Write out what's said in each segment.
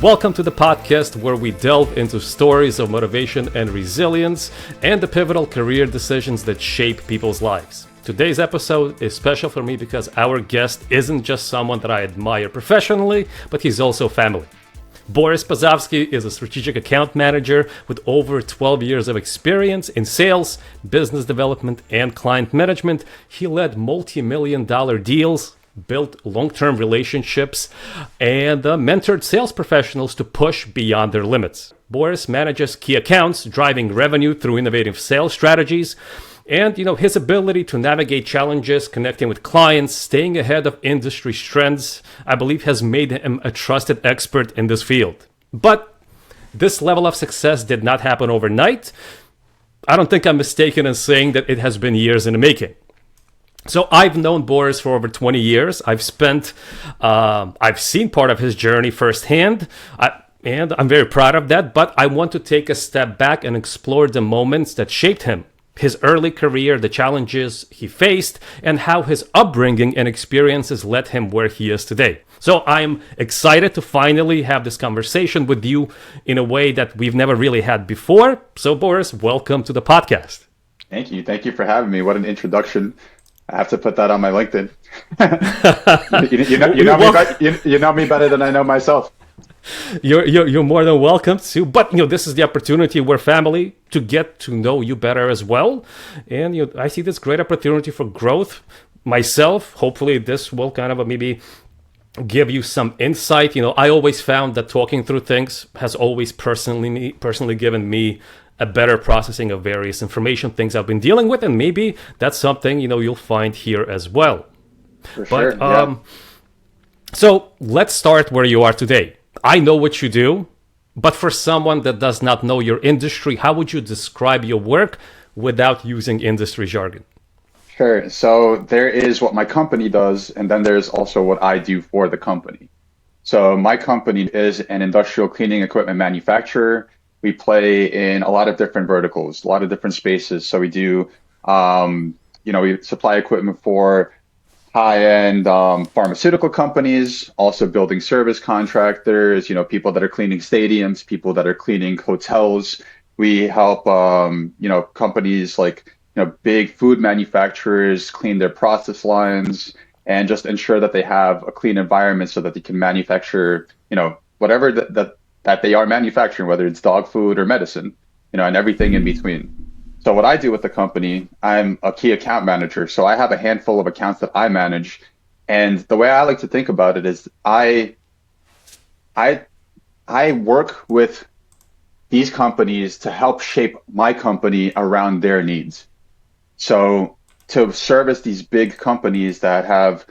Welcome to the podcast where we delve into stories of motivation and resilience and the pivotal career decisions that shape people's lives. Today's episode is special for me because our guest isn't just someone that I admire professionally, but he's also family. Boris Pazovskiy is a strategic account manager with over 12 years of experience in sales, business development, and client management. He led multi-million-dollar deals, built long-term relationships, and mentored sales professionals to push beyond their limits. Boris manages key accounts, driving revenue through innovative sales strategies, and his ability to navigate challenges, connecting with clients, staying ahead of industry trends, I believe has made him a trusted expert in this field. But this level of success did not happen overnight. I don't think I'm mistaken in saying that it has been years in the making. So I've known Boris for over 20 years. I've seen part of his journey firsthand, and I'm very proud of that. But I want to take a step back and explore the moments that shaped him, his early career, the challenges he faced, and how his upbringing and experiences led him where he is today. So I'm excited to finally have this conversation with you in a way that we've never really had before. So Boris, welcome to the podcast. Thank you. Thank you for having me. What an introduction. I have to put that on my LinkedIn. you know me better than I know myself. You're more than welcome to, but this is the opportunity where family to get to know you better as well, and I see this great opportunity for growth myself. Hopefully, this will kind of maybe give you some insight. I always found that talking through things has always personally given me a better processing of various information, things I've been dealing with, and maybe that's something you'll find here as well. For sure. Yeah. So let's start where you are today. I know what you do, but for someone that does not know your industry, how would you describe your work without using industry jargon? Sure. So there is what my company does, and then there's also what I do for the company. So my company is an industrial cleaning equipment manufacturer. We play in a lot of different verticals, a lot of different spaces. So we do, we supply equipment for high-end pharmaceutical companies, also building service contractors, people that are cleaning stadiums, people that are cleaning hotels. We help, companies like, big food manufacturers clean their process lines and just ensure that they have a clean environment so that they can manufacture, whatever that they are manufacturing, whether it's dog food or medicine, and everything in between. So what I do with the company, I'm a key account manager. So I have a handful of accounts that I manage. And the way I like to think about it is I work with these companies to help shape my company around their needs. So to service these big companies that have,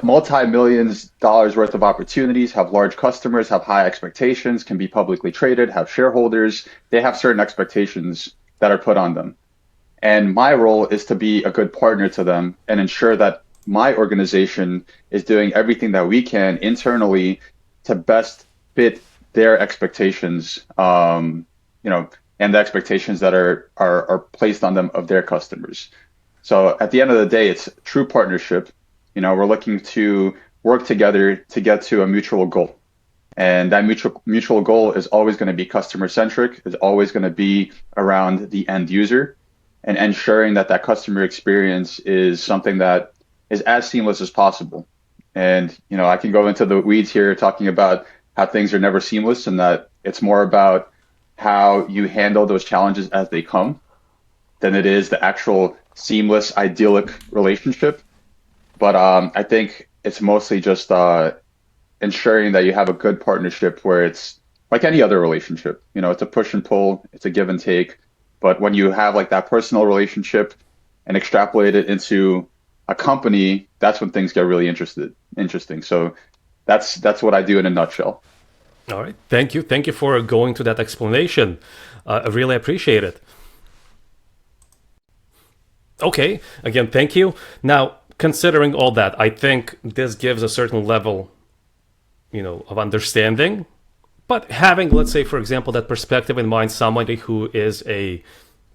multi-millions dollars worth of opportunities, have large customers, have high expectations, can be publicly traded, have shareholders. They have certain expectations that are put on them. And my role is to be a good partner to them and ensure that my organization is doing everything that we can internally to best fit their expectations, and the expectations that are placed on them of their customers. So at the end of the day, it's true partnership. We're looking to work together to get to a mutual goal. And that mutual goal is always going to be customer centric, is always going to be around the end user and ensuring that customer experience is something that is as seamless as possible. And, I can go into the weeds here talking about how things are never seamless and that it's more about how you handle those challenges as they come than it is the actual seamless, idyllic relationship. But I think it's mostly just ensuring that you have a good partnership where it's like any other relationship. It's a push and pull, it's a give and take. But when you have like that personal relationship and extrapolate it into a company, that's when things get really interesting. So that's what I do in a nutshell. All right. Thank you. Thank you for going to that explanation. I really appreciate it. Okay. Again, thank you. Now, considering all that, I think this gives a certain level, of understanding. But having, let's say, for example, that perspective in mind, somebody who is a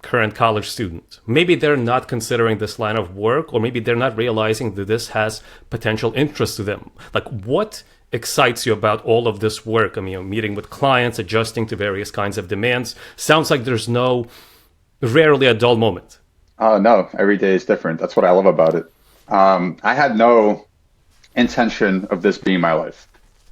current college student? Maybe they're not considering this line of work, or maybe they're not realizing that this has potential interest to them. Like, what excites you about all of this work? I mean, meeting with clients, adjusting to various kinds of demands. Sounds like there's rarely a dull moment. No, every day is different. That's what I love about it. I had no intention of this being my life.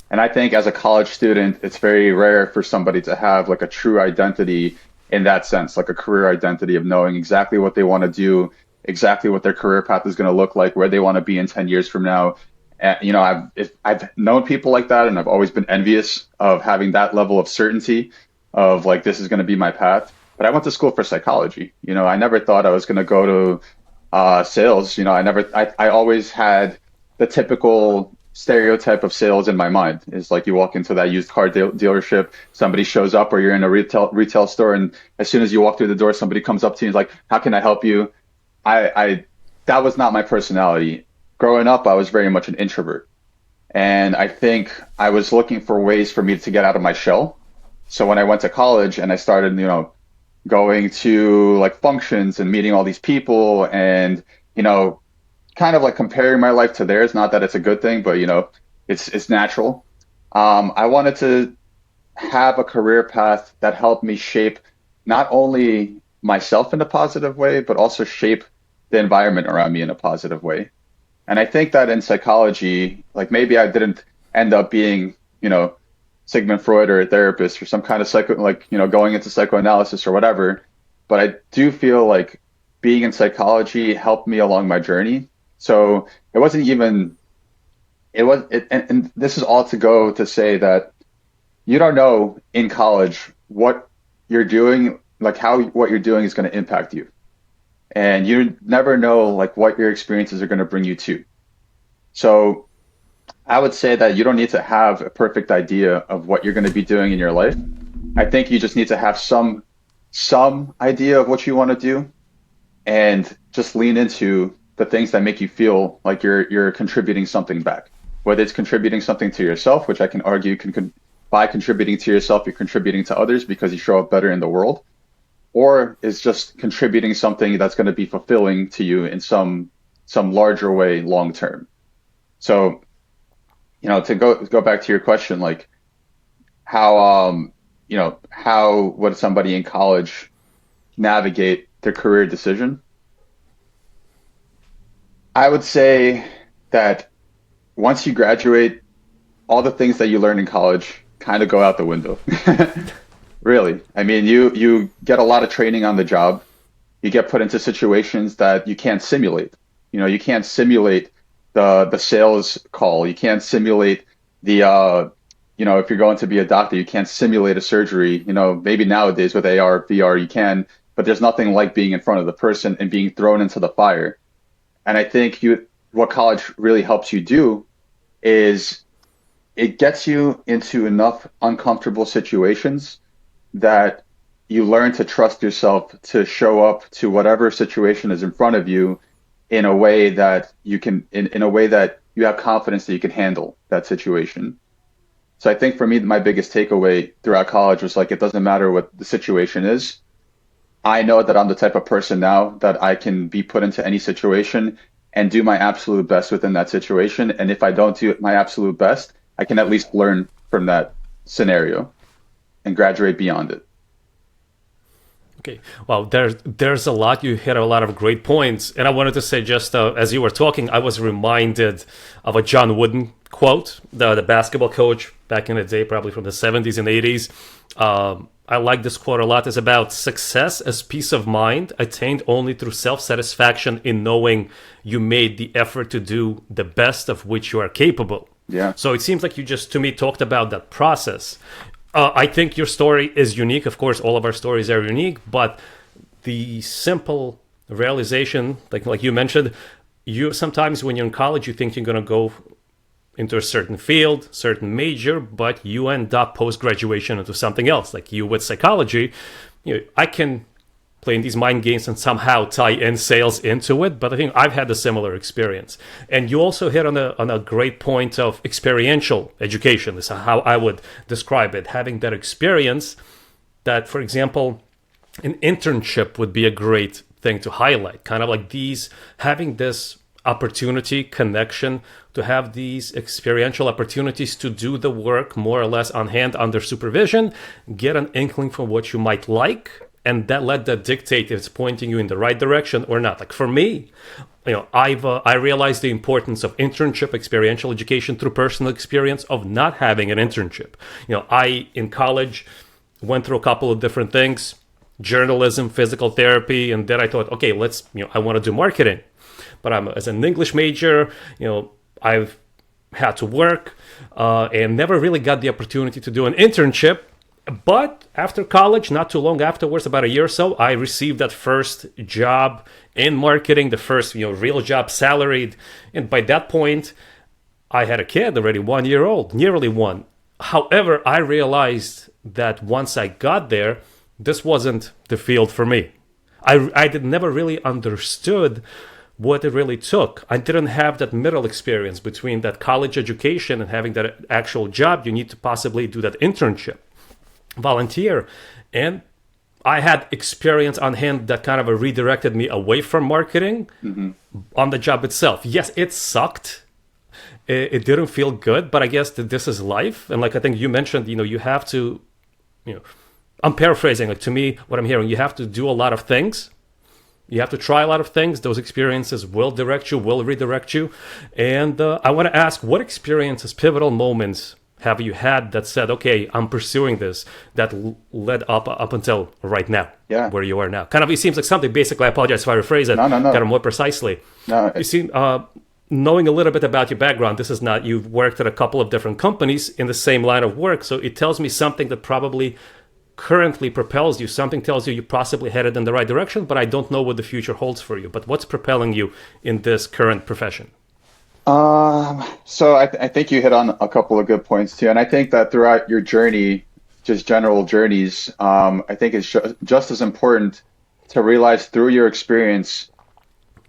And I think as a college student, it's very rare for somebody to have like a true identity in that sense, like a career identity of knowing exactly what they want to do, exactly what their career path is going to look like, where they want to be in 10 years from now. I've known people like that, and I've always been envious of having that level of certainty of like, this is going to be my path. But I went to school for psychology. I never thought I was going to go to sales. I always had the typical stereotype of sales in my mind. Is like you walk into that used car dealership, somebody shows up, or you're in a retail store, and as soon as you walk through the door, somebody comes up to you and is like, how can I help you? That was not my personality. Growing up, I was very much an introvert. And I think I was looking for ways for me to get out of my shell. So when I went to college and I started, going to like functions and meeting all these people and, kind of like comparing my life to theirs, not that it's a good thing, but, it's natural. I wanted to have a career path that helped me shape not only myself in a positive way, but also shape the environment around me in a positive way. And I think that in psychology, like maybe I didn't end up being, Sigmund Freud or a therapist or some kind of going into psychoanalysis or whatever. But I do feel like being in psychology helped me along my journey. So it wasn't even, and this is all to go to say that you don't know in college what you're doing, like how what you're doing is going to impact you. And you never know like what your experiences are going to bring you to. So I would say that you don't need to have a perfect idea of what you're going to be doing in your life. I think you just need to have some idea of what you want to do and just lean into the things that make you feel like you're contributing something back. Whether it's contributing something to yourself, which I can argue by contributing to yourself, you're contributing to others because you show up better in the world, or is just contributing something that's going to be fulfilling to you in some larger way long term. So, to go back to your question, like how would somebody in college navigate their career decision? I would say that once you graduate, all the things that you learn in college kind of go out the window. Really. I mean, you get a lot of training on the job. You get put into situations that you can't simulate. You can't simulate the sales call. You can't simulate the if you're going to be a doctor, you can't simulate a surgery. Maybe nowadays with AR, VR, you can, but there's nothing like being in front of the person and being thrown into the fire. And I think what college really helps you do is it gets you into enough uncomfortable situations that you learn to trust yourself to show up to whatever situation is in front of you in a way that you can, in a way that you have confidence that you can handle that situation. So I think for me, my biggest takeaway throughout college was like, it doesn't matter what the situation is. I know that I'm the type of person now that I can be put into any situation and do my absolute best within that situation. And if I don't do my absolute best, I can at least learn from that scenario and graduate beyond it. Okay. Well, there's a lot. You hit a lot of great points. And I wanted to say just as you were talking, I was reminded of a John Wooden quote, the basketball coach back in the day, probably from the 70s and 80s. I like this quote a lot. It's about success as peace of mind attained only through self-satisfaction in knowing you made the effort to do the best of which you are capable. Yeah. So it seems like you just, to me, talked about that process. I think your story is unique. Of course, all of our stories are unique, but the simple realization, like you mentioned, you sometimes when you're in college, you think you're going to go into a certain field, certain major, but you end up post-graduation into something else. Like you with psychology, I can play in these mind games and somehow tie in sales into it, but I think I've had a similar experience. And you also hit on a great point of experiential education. This is how I would describe it, having that experience that, for example, an internship would be a great thing to highlight. Kind of like these, having this opportunity, connection, to have these experiential opportunities to do the work more or less on hand under supervision, get an inkling for what you might like, and let that dictate if it's pointing you in the right direction or not. Like for me, I realized the importance of internship, experiential education through personal experience of not having an internship. I in college went through a couple of different things, journalism, physical therapy, and then I thought, okay, I want to do marketing. But I'm as an English major, I've had to work and never really got the opportunity to do an internship. But after college, not too long afterwards, about a year or so, I received that first job in marketing, the first real job, salaried. And by that point, I had a kid already, 1 year old, nearly one. However, I realized that once I got there, this wasn't the field for me. I never really understood what it really took. I didn't have that middle experience between that college education and having that actual job. You need to possibly do that internship, volunteer. And I had experience on hand that kind of redirected me away from marketing on the job itself. Yes, it sucked. It didn't feel good, but I guess that this is life. And like I think you mentioned, you have to, I'm paraphrasing, like to me, what I'm hearing, you have to do a lot of things. You have to try a lot of things. Those experiences will direct you, will redirect you. And I want to ask, what experiences, pivotal moments have you had that said, okay, I'm pursuing this, that led up until right now, where you are now? Kind of, it seems like something, basically, I apologize if I rephrase it kind of more precisely. You see, knowing a little bit about your background, this is not, you've worked at a couple of different companies in the same line of work, so it tells me something that probably currently propels you. Something tells you you're possibly headed in the right direction, but I don't know what the future holds for you. But what's propelling you in this current profession? So I think you hit on a couple of good points too. And I think that throughout your journey, just general journeys, I think it's just as important to realize through your experience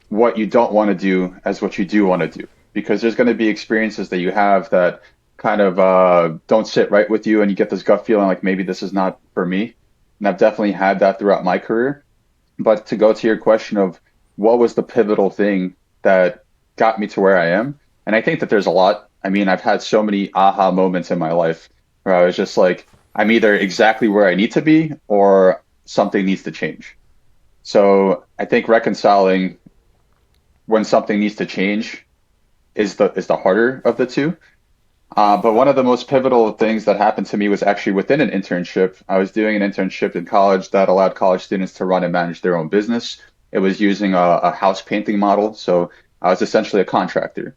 what you don't want to do as what you do want to do. Because there's going to be experiences that you have that kind of don't sit right with you, and you get this gut feeling like maybe this is not for me. And I've definitely had that throughout my career. But to go to your question of what was the pivotal thing that got me to where I am, and I think that there's a lot. I mean, I've had so many aha moments in my life where I was just like, I'm either exactly where I need to be or something needs to change. So I think reconciling when something needs to change is the harder of the two. But one of the most pivotal things that happened to me was actually within an internship. I was doing an internship in college that allowed college students to run and manage their own business. It was using a house painting model. So I was essentially a contractor.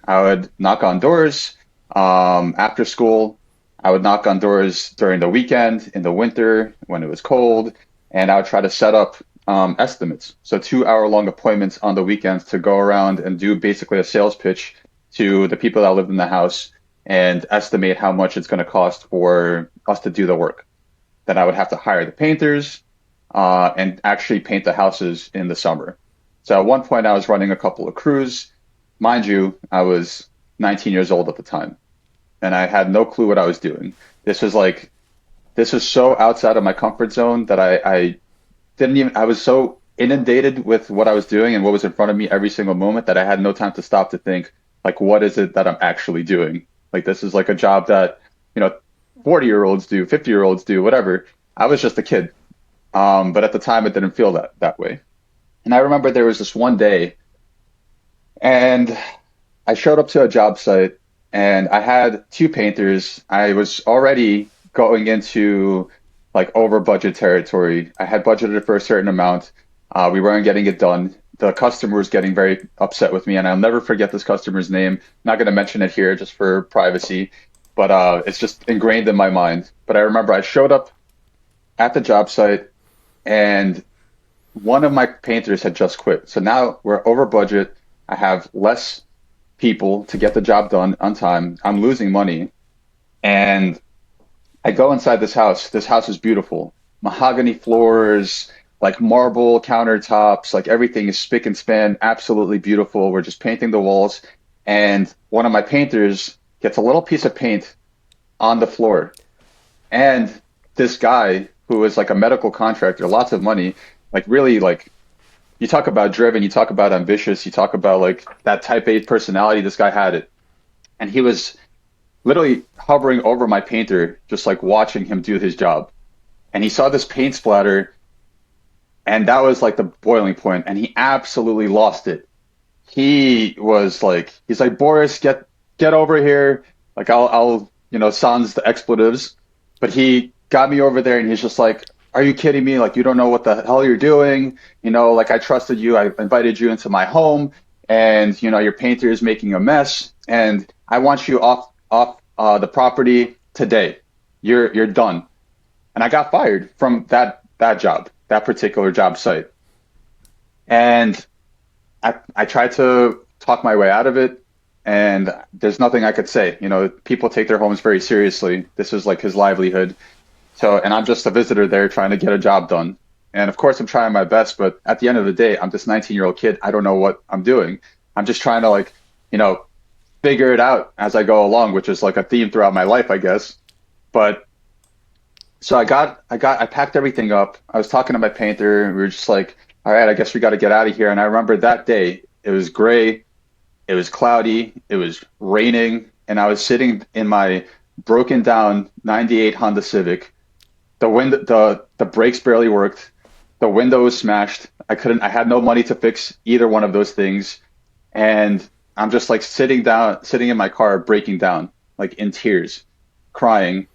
I would knock on doors after school. I would knock on doors during the weekend, in the winter, when it was cold, and I would try to set up estimates. So 2-hour-long appointments on the weekends to go around and do basically a sales pitch to the people that lived in the house and estimate how much it's going to cost for us to do the work. Then I would have to hire the painters and actually paint the houses in the summer. So at one point I was running a couple of crews. Mind you, I was 19 years old at the time, and I had no clue what I was doing. This was so outside of my comfort zone that I was so inundated with what I was doing and what was in front of me every single moment that I had no time to stop to think, like, what is it that I'm actually doing? Like, this is like a job that, 40-year-olds do, 50-year-olds do, whatever. I was just a kid. But at the time, it didn't feel that way. And I remember there was this one day, and I showed up to a job site, and I had 2 painters. I was already going into like over budget territory. I had budgeted for a certain amount. We weren't getting it done. The customer was getting very upset with me, and I'll never forget this customer's name. Not going to mention it here just for privacy, but it's just ingrained in my mind. But I remember I showed up at the job site, and one of my painters had just quit. So now we're over budget. I have less people to get the job done on time. I'm losing money. And I go inside this house. This house is beautiful. Mahogany floors, like marble countertops, like everything is spick and span, absolutely beautiful. We're just painting the walls. And one of my painters gets a little piece of paint on the floor. And this guy who was like a medical contractor, lots of money, like really like you talk about driven, you talk about ambitious, you talk about like that type A personality. This guy had it. And he was literally hovering over my painter, just like watching him do his job. And he saw this paint splatter, and that was like the boiling point, and he absolutely lost it. He's like, Boris, get over here. Like I'll, sans the expletives. But he got me over there and he's just like, are you kidding me? Like, you don't know what the hell you're doing. Like I trusted you. I invited you into my home and, your painter is making a mess and I want you off the property today. You're done. And I got fired from that job, that particular job site. And I tried to talk my way out of it, and there's nothing I could say. People take their homes very seriously. This is like his livelihood. So, and I'm just a visitor there trying to get a job done. And of course, I'm trying my best, but at the end of the day, I'm this 19-year-old kid. I don't know what I'm doing. I'm just trying to figure it out as I go along, which is like a theme throughout my life, I guess. But so I packed everything up. I was talking to my painter, and we were just like, all right, I guess we got to get out of here. And I remember that day, it was gray, it was cloudy, it was raining, and I was sitting in my broken down 98 Honda Civic. The brakes barely worked. The window was smashed. I had no money to fix either one of those things. And I'm just like sitting in my car, breaking down, like in tears, crying,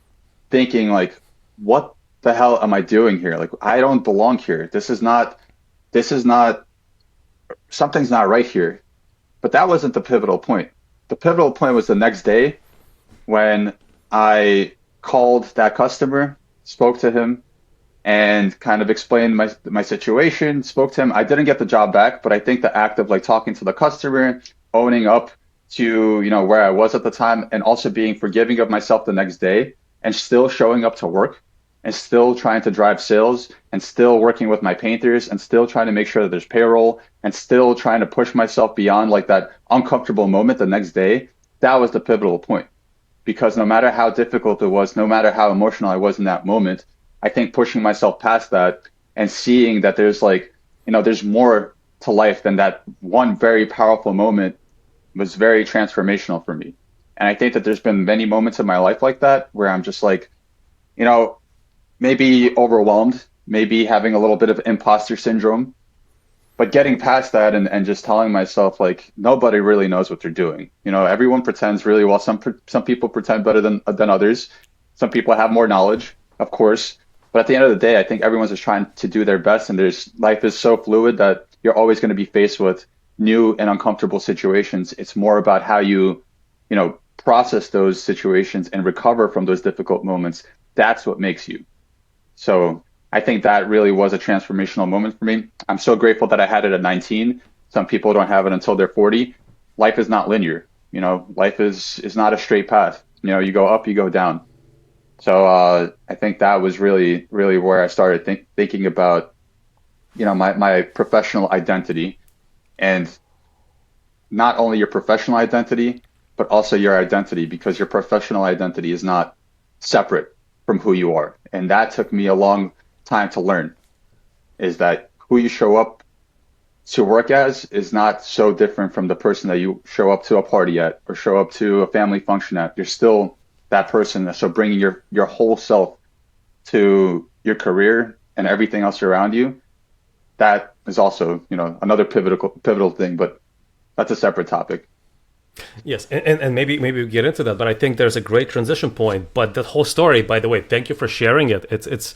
thinking like, what the hell am I doing here? Like, I don't belong here. This is not, something's not right here. But that wasn't the pivotal point. The pivotal point was the next day when I called that customer, spoke to him, and kind of explained my situation, spoke to him. I didn't get the job back, but I think the act of like talking to the customer, owning up to, where I was at the time, and also being forgiving of myself the next day and still showing up to work and still trying to drive sales and still working with my painters and still trying to make sure that there's payroll and still trying to push myself beyond like that uncomfortable moment the next day, that was the pivotal point. Because no matter how difficult it was, no matter how emotional I was in that moment, I think pushing myself past that and seeing that there's there's more to life than that one very powerful moment was very transformational for me. And I think that there's been many moments in my life like that where I'm just like, maybe overwhelmed, maybe having a little bit of imposter syndrome, but getting past that and just telling myself like nobody really knows what they're doing. Everyone pretends really well. Some people pretend better than others. Some people have more knowledge, of course. But at the end of the day, I think everyone's just trying to do their best, and life is so fluid that you're always going to be faced with new and uncomfortable situations. It's more about how you process those situations and recover from those difficult moments. That's what makes you. So I think that really was a transformational moment for me. I'm so grateful that I had it at 19. Some people don't have it until they're 40. Life is not linear. Life is not a straight path. You go up, you go down. So I think that was really, really where I started thinking about, my professional identity, and not only your professional identity, but also your identity, because your professional identity is not separate from who you are. And that took me a long time to learn, is that who you show up to work as is not so different from the person that you show up to a party at or show up to a family function at. You're still that person. So bringing your whole self to your career and everything else around you, that is also, another pivotal thing, but that's a separate topic. Yes, and maybe we get into that, but I think there's a great transition point. But that whole story, by the way, thank you for sharing it. It's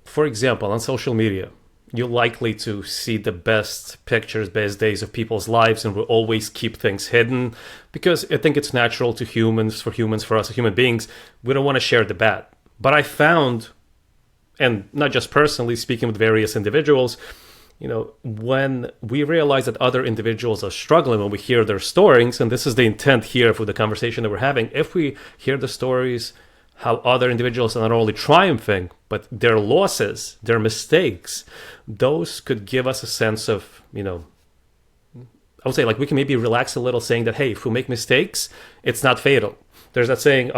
for example, on social media, you're likely to see the best pictures, best days of people's lives, and we'll always keep things hidden because I think it's natural to humans, for us as human beings, we don't want to share the bad. But I found, and not just personally speaking with various individuals, when we realize that other individuals are struggling, when we hear their stories, and this is the intent here for the conversation that we're having, if we hear the stories, how other individuals are not only triumphing, but their losses, their mistakes, those could give us a sense of, I would say like we can maybe relax a little saying that, hey, if we make mistakes, it's not fatal. There's that saying,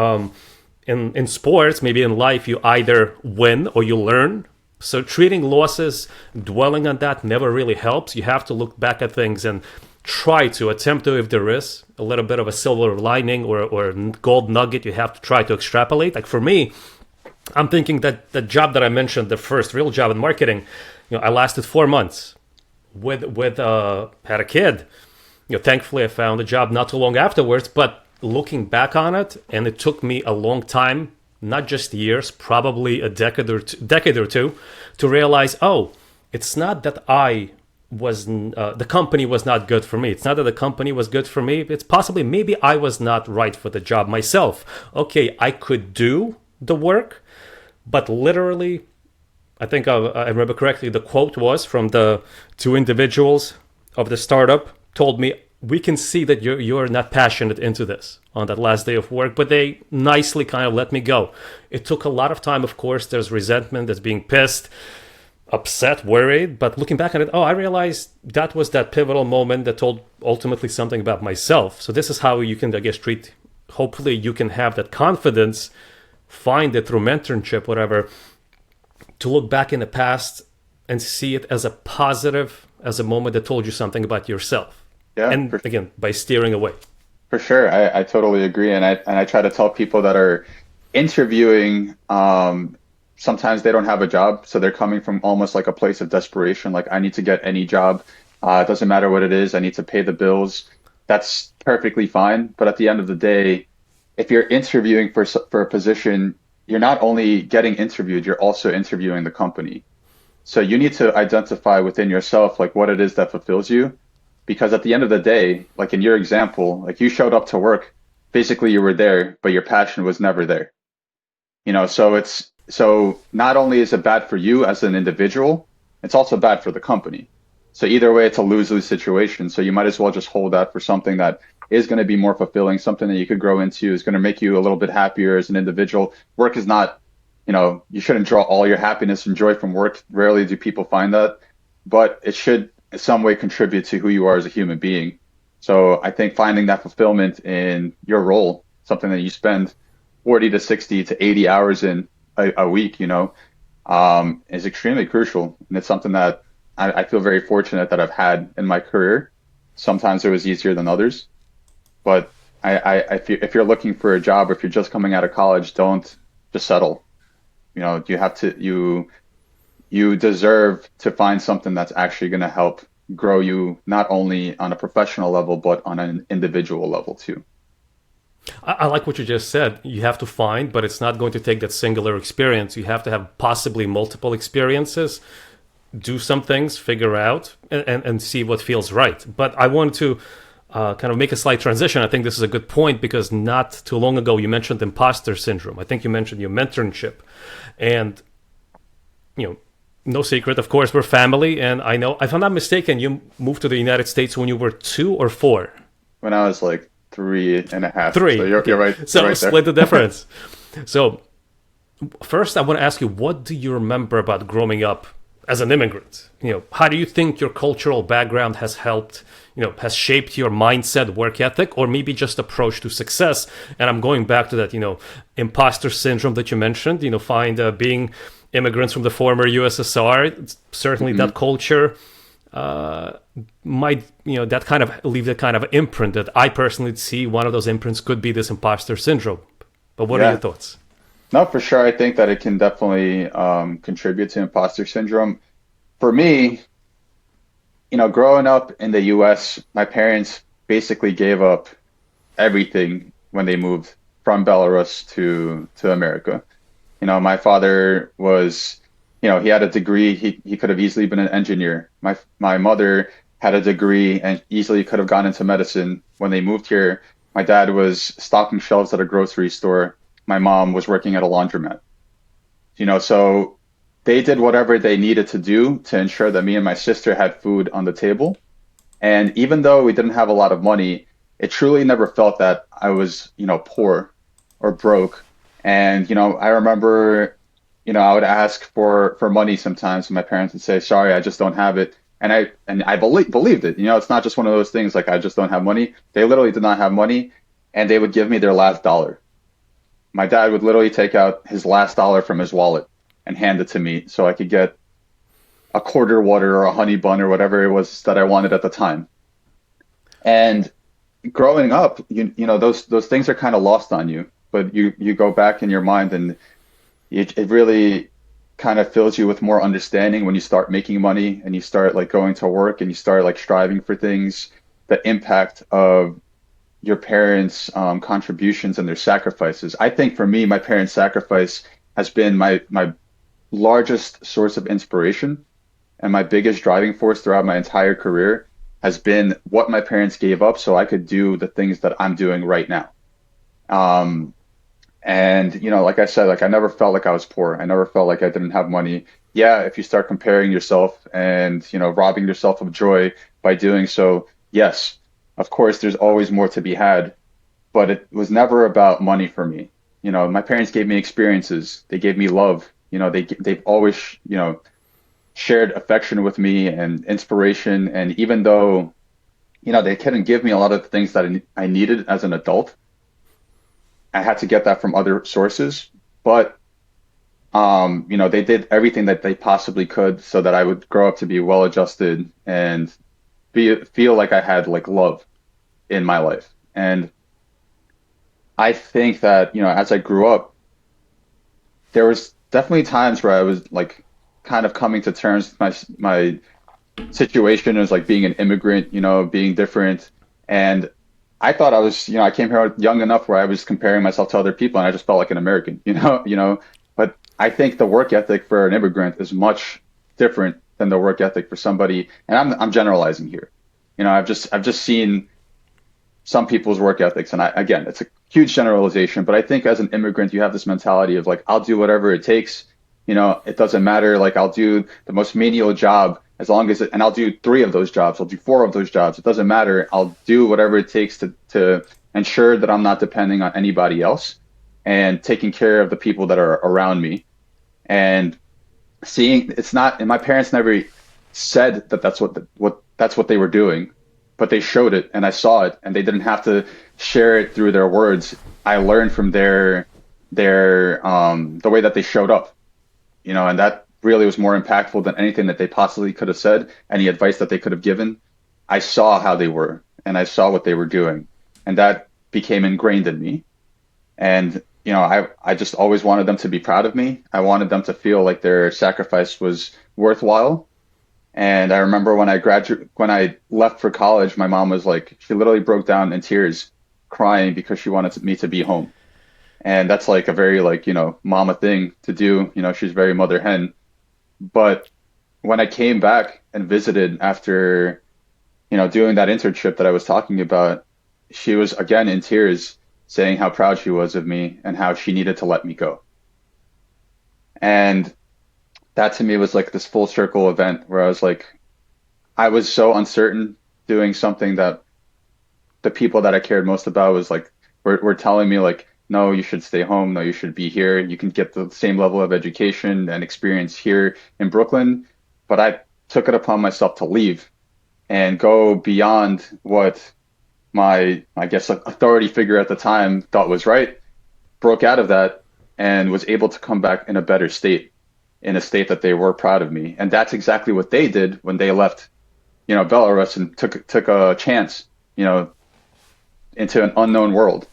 in sports, maybe in life, you either win or you learn. So treating losses, dwelling on that never really helps. You have to look back at things and try to attempt to, if there is a little bit of a silver lining or gold nugget, you have to try to extrapolate. Like for me, I'm thinking that the job that I mentioned, the first real job in marketing, I lasted 4 months with had a kid. Thankfully I found a job not too long afterwards, but looking back on it, and it took me a long time, not just years, probably a decade or two, to realize, oh, it's not that the company was not good for me. It's not that the company was good for me. It's possibly maybe I was not right for the job myself. Okay, I could do the work, but literally, I think I remember correctly, the quote was from the two individuals of the startup told me, we can see that you're not passionate into this on that last day of work, but they nicely kind of let me go. It took a lot of time, of course. There's resentment, there's being pissed, upset, worried, but looking back on it, I realized that was that pivotal moment that told ultimately something about myself. So this is how you can, I guess, treat, hopefully you can have that confidence, find it through mentorship, whatever, to look back in the past and see it as a positive, as a moment that told you something about yourself. Yeah, and again, by steering away. For sure. I totally agree. And I try to tell people that are interviewing, sometimes they don't have a job. So they're coming from almost like a place of desperation. Like, I need to get any job. It doesn't matter what it is. I need to pay the bills. That's perfectly fine. But at the end of the day, if you're interviewing for a position, you're not only getting interviewed, you're also interviewing the company. So you need to identify within yourself, like, what it is that fulfills you. Because at the end of the day, like in your example, like you showed up to work, basically you were there, but your passion was never there. So not only is it bad for you as an individual, it's also bad for the company. So either way, it's a lose-lose situation. So you might as well just hold that for something that is going to be more fulfilling, something that you could grow into, is going to make you a little bit happier as an individual. Work is not, you shouldn't draw all your happiness and joy from work. Rarely do people find that, but it should in some way contribute to who you are as a human being. So I think finding that fulfillment in your role, something that you spend 40 to 60 to 80 hours in a week, is extremely crucial. And it's something that I feel very fortunate that I've had in my career. Sometimes it was easier than others, but I feel if you're looking for a job, or if you're just coming out of college, don't just settle. You deserve to find something that's actually going to help grow you, not only on a professional level, but on an individual level too. I like what you just said. You have to find, but it's not going to take that singular experience. You have to have possibly multiple experiences, do some things, figure out, and see what feels right. But I want to kind of make a slight transition. I think this is a good point, because not too long ago you mentioned imposter syndrome. I think you mentioned your mentorship. And, no secret, of course, we're family. And I know, if I'm not mistaken, you moved to the United States when you were 2 or 4. When I was like 3.5. 3. So you're right. So you're right split the difference. So first, I want to ask you, what do you remember about growing up as an immigrant? How do you think your cultural background has helped, has shaped your mindset, work ethic, or maybe just approach to success? And I'm going back to that, imposter syndrome that you mentioned, being immigrants from the former USSR, certainly that culture might, that kind of leave that kind of imprint that I personally see. One of those imprints could be this imposter syndrome. But what are your thoughts? No, for sure. I think that it can definitely contribute to imposter syndrome. For me, growing up in the US, my parents basically gave up everything when they moved from Belarus to America. My father was, he had a degree. He could have easily been an engineer. My mother had a degree and easily could have gone into medicine. When they moved here, my dad was stocking shelves at a grocery store. My mom was working at a laundromat. So they did whatever they needed to do to ensure that me and my sister had food on the table. And even though we didn't have a lot of money, it truly never felt that I was, poor or broke. And, I remember, I would ask for money sometimes, and my parents would say, sorry, I just don't have it. And I believed it. It's not just one of those things like, I just don't have money. They literally did not have money, and they would give me their last dollar. my dad would literally take out his last dollar from his wallet and hand it to me so I could get a quarter water or a honey bun or whatever it was that I wanted at the time. And growing up, those things are kind of lost on you, but you go back in your mind and it really kind of fills you with more understanding when you start making money and you start like going to work and you start like striving for things, the impact of your parents' contributions and their sacrifices. I think for me, my parents' sacrifice has been my largest source of inspiration and my biggest driving force throughout my entire career has been what my parents gave up so I could do the things that I'm doing right now. Um, and like I said, like I never felt like I was poor. I never felt like I didn't have money. Yeah, if you start comparing yourself and robbing yourself of joy by doing so, yes, of course, there's always more to be had. But it was never about money for me. My parents gave me experiences. They gave me love. They've always shared affection with me and inspiration. And even though they couldn't give me a lot of the things that I needed as an adult, I had to get that from other sources, but they did everything that they possibly could so that I would grow up to be well-adjusted and feel like I had like love in my life. And I think that, as I grew up, there was definitely times where I was like kind of coming to terms with my situation as like being an immigrant, being different. And I thought I was, I came here young enough where I was comparing myself to other people and I just felt like an American, but I think the work ethic for an immigrant is much different than the work ethic for somebody. And I'm generalizing here. I've just seen some people's work ethics. And again, it's a huge generalization, but I think as an immigrant, you have this mentality of like, I'll do whatever it takes. It doesn't matter. Like I'll do the most menial job as long as and I'll do 3 of those jobs. I'll do 4 of those jobs. It doesn't matter. I'll do whatever it takes to ensure that I'm not depending on anybody else and taking care of the people that are around me. And seeing it's not, and my parents never said that that's what they were doing, but they showed it and I saw it and they didn't have to share it through their words. I learned from their the way that they showed up, and that really was more impactful than anything that they possibly could have said, any advice that they could have given. I saw how they were and I saw what they were doing and that became ingrained in me. And, I just always wanted them to be proud of me. I wanted them to feel like their sacrifice was worthwhile. And I remember when when I left for college, my mom was like, she literally broke down in tears crying because she wanted me to be home. And that's like a very like, mama thing to do. She's very mother hen. But when I came back and visited after, doing that internship that I was talking about, she was again in tears saying how proud she was of me and how she needed to let me go. And that to me was like this full circle event where I was like, I was so uncertain doing something that the people that I cared most about was like, were telling me like, no, you should stay home. No, you should be here. You can get the same level of education and experience here in Brooklyn. But I took it upon myself to leave and go beyond what my, I guess, authority figure at the time thought was right, broke out of that and was able to come back in a better state, in a state that they were proud of me. And that's exactly what they did when they left, Belarus and took a chance, into an unknown world.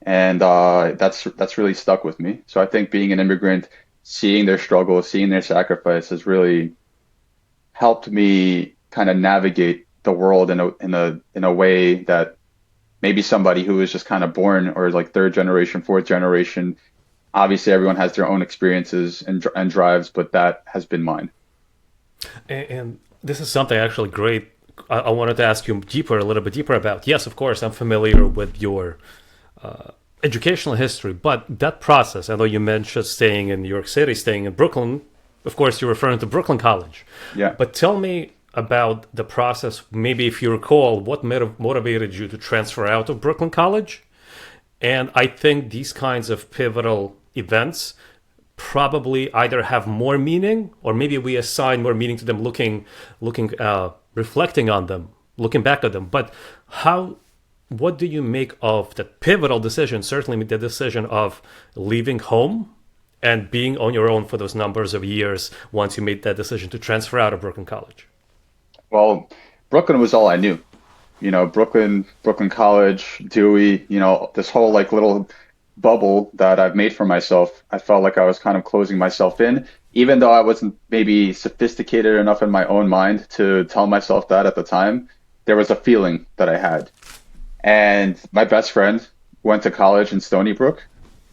And that's really stuck with me. So I think being an immigrant, seeing their struggle, seeing their sacrifice has really helped me kind of navigate the world in a way that maybe somebody who is just kind of born or like 3rd generation, 4th generation, obviously everyone has their own experiences and drives, but that has been mine. And this is something actually great. I wanted to ask you a little bit deeper about. Yes, of course, I'm familiar with your educational history, but that process, I know you mentioned staying in New York City, staying in Brooklyn. Of course, you're referring to Brooklyn College. Yeah. But tell me about the process, maybe if you recall, what motivated you to transfer out of Brooklyn College? And I think these kinds of pivotal events probably either have more meaning or maybe we assign more meaning to them reflecting on them, looking back at them. But how what do you make of the pivotal decision, certainly the decision of leaving home and being on your own for those numbers of years once you made that decision to transfer out of Brooklyn College? Well, Brooklyn was all I knew. Brooklyn College, Dewey, this whole like little bubble that I've made for myself. I felt like I was kind of closing myself in, even though I wasn't maybe sophisticated enough in my own mind to tell myself that at the time. There was a feeling that I had. And my best friend went to college in Stony Brook.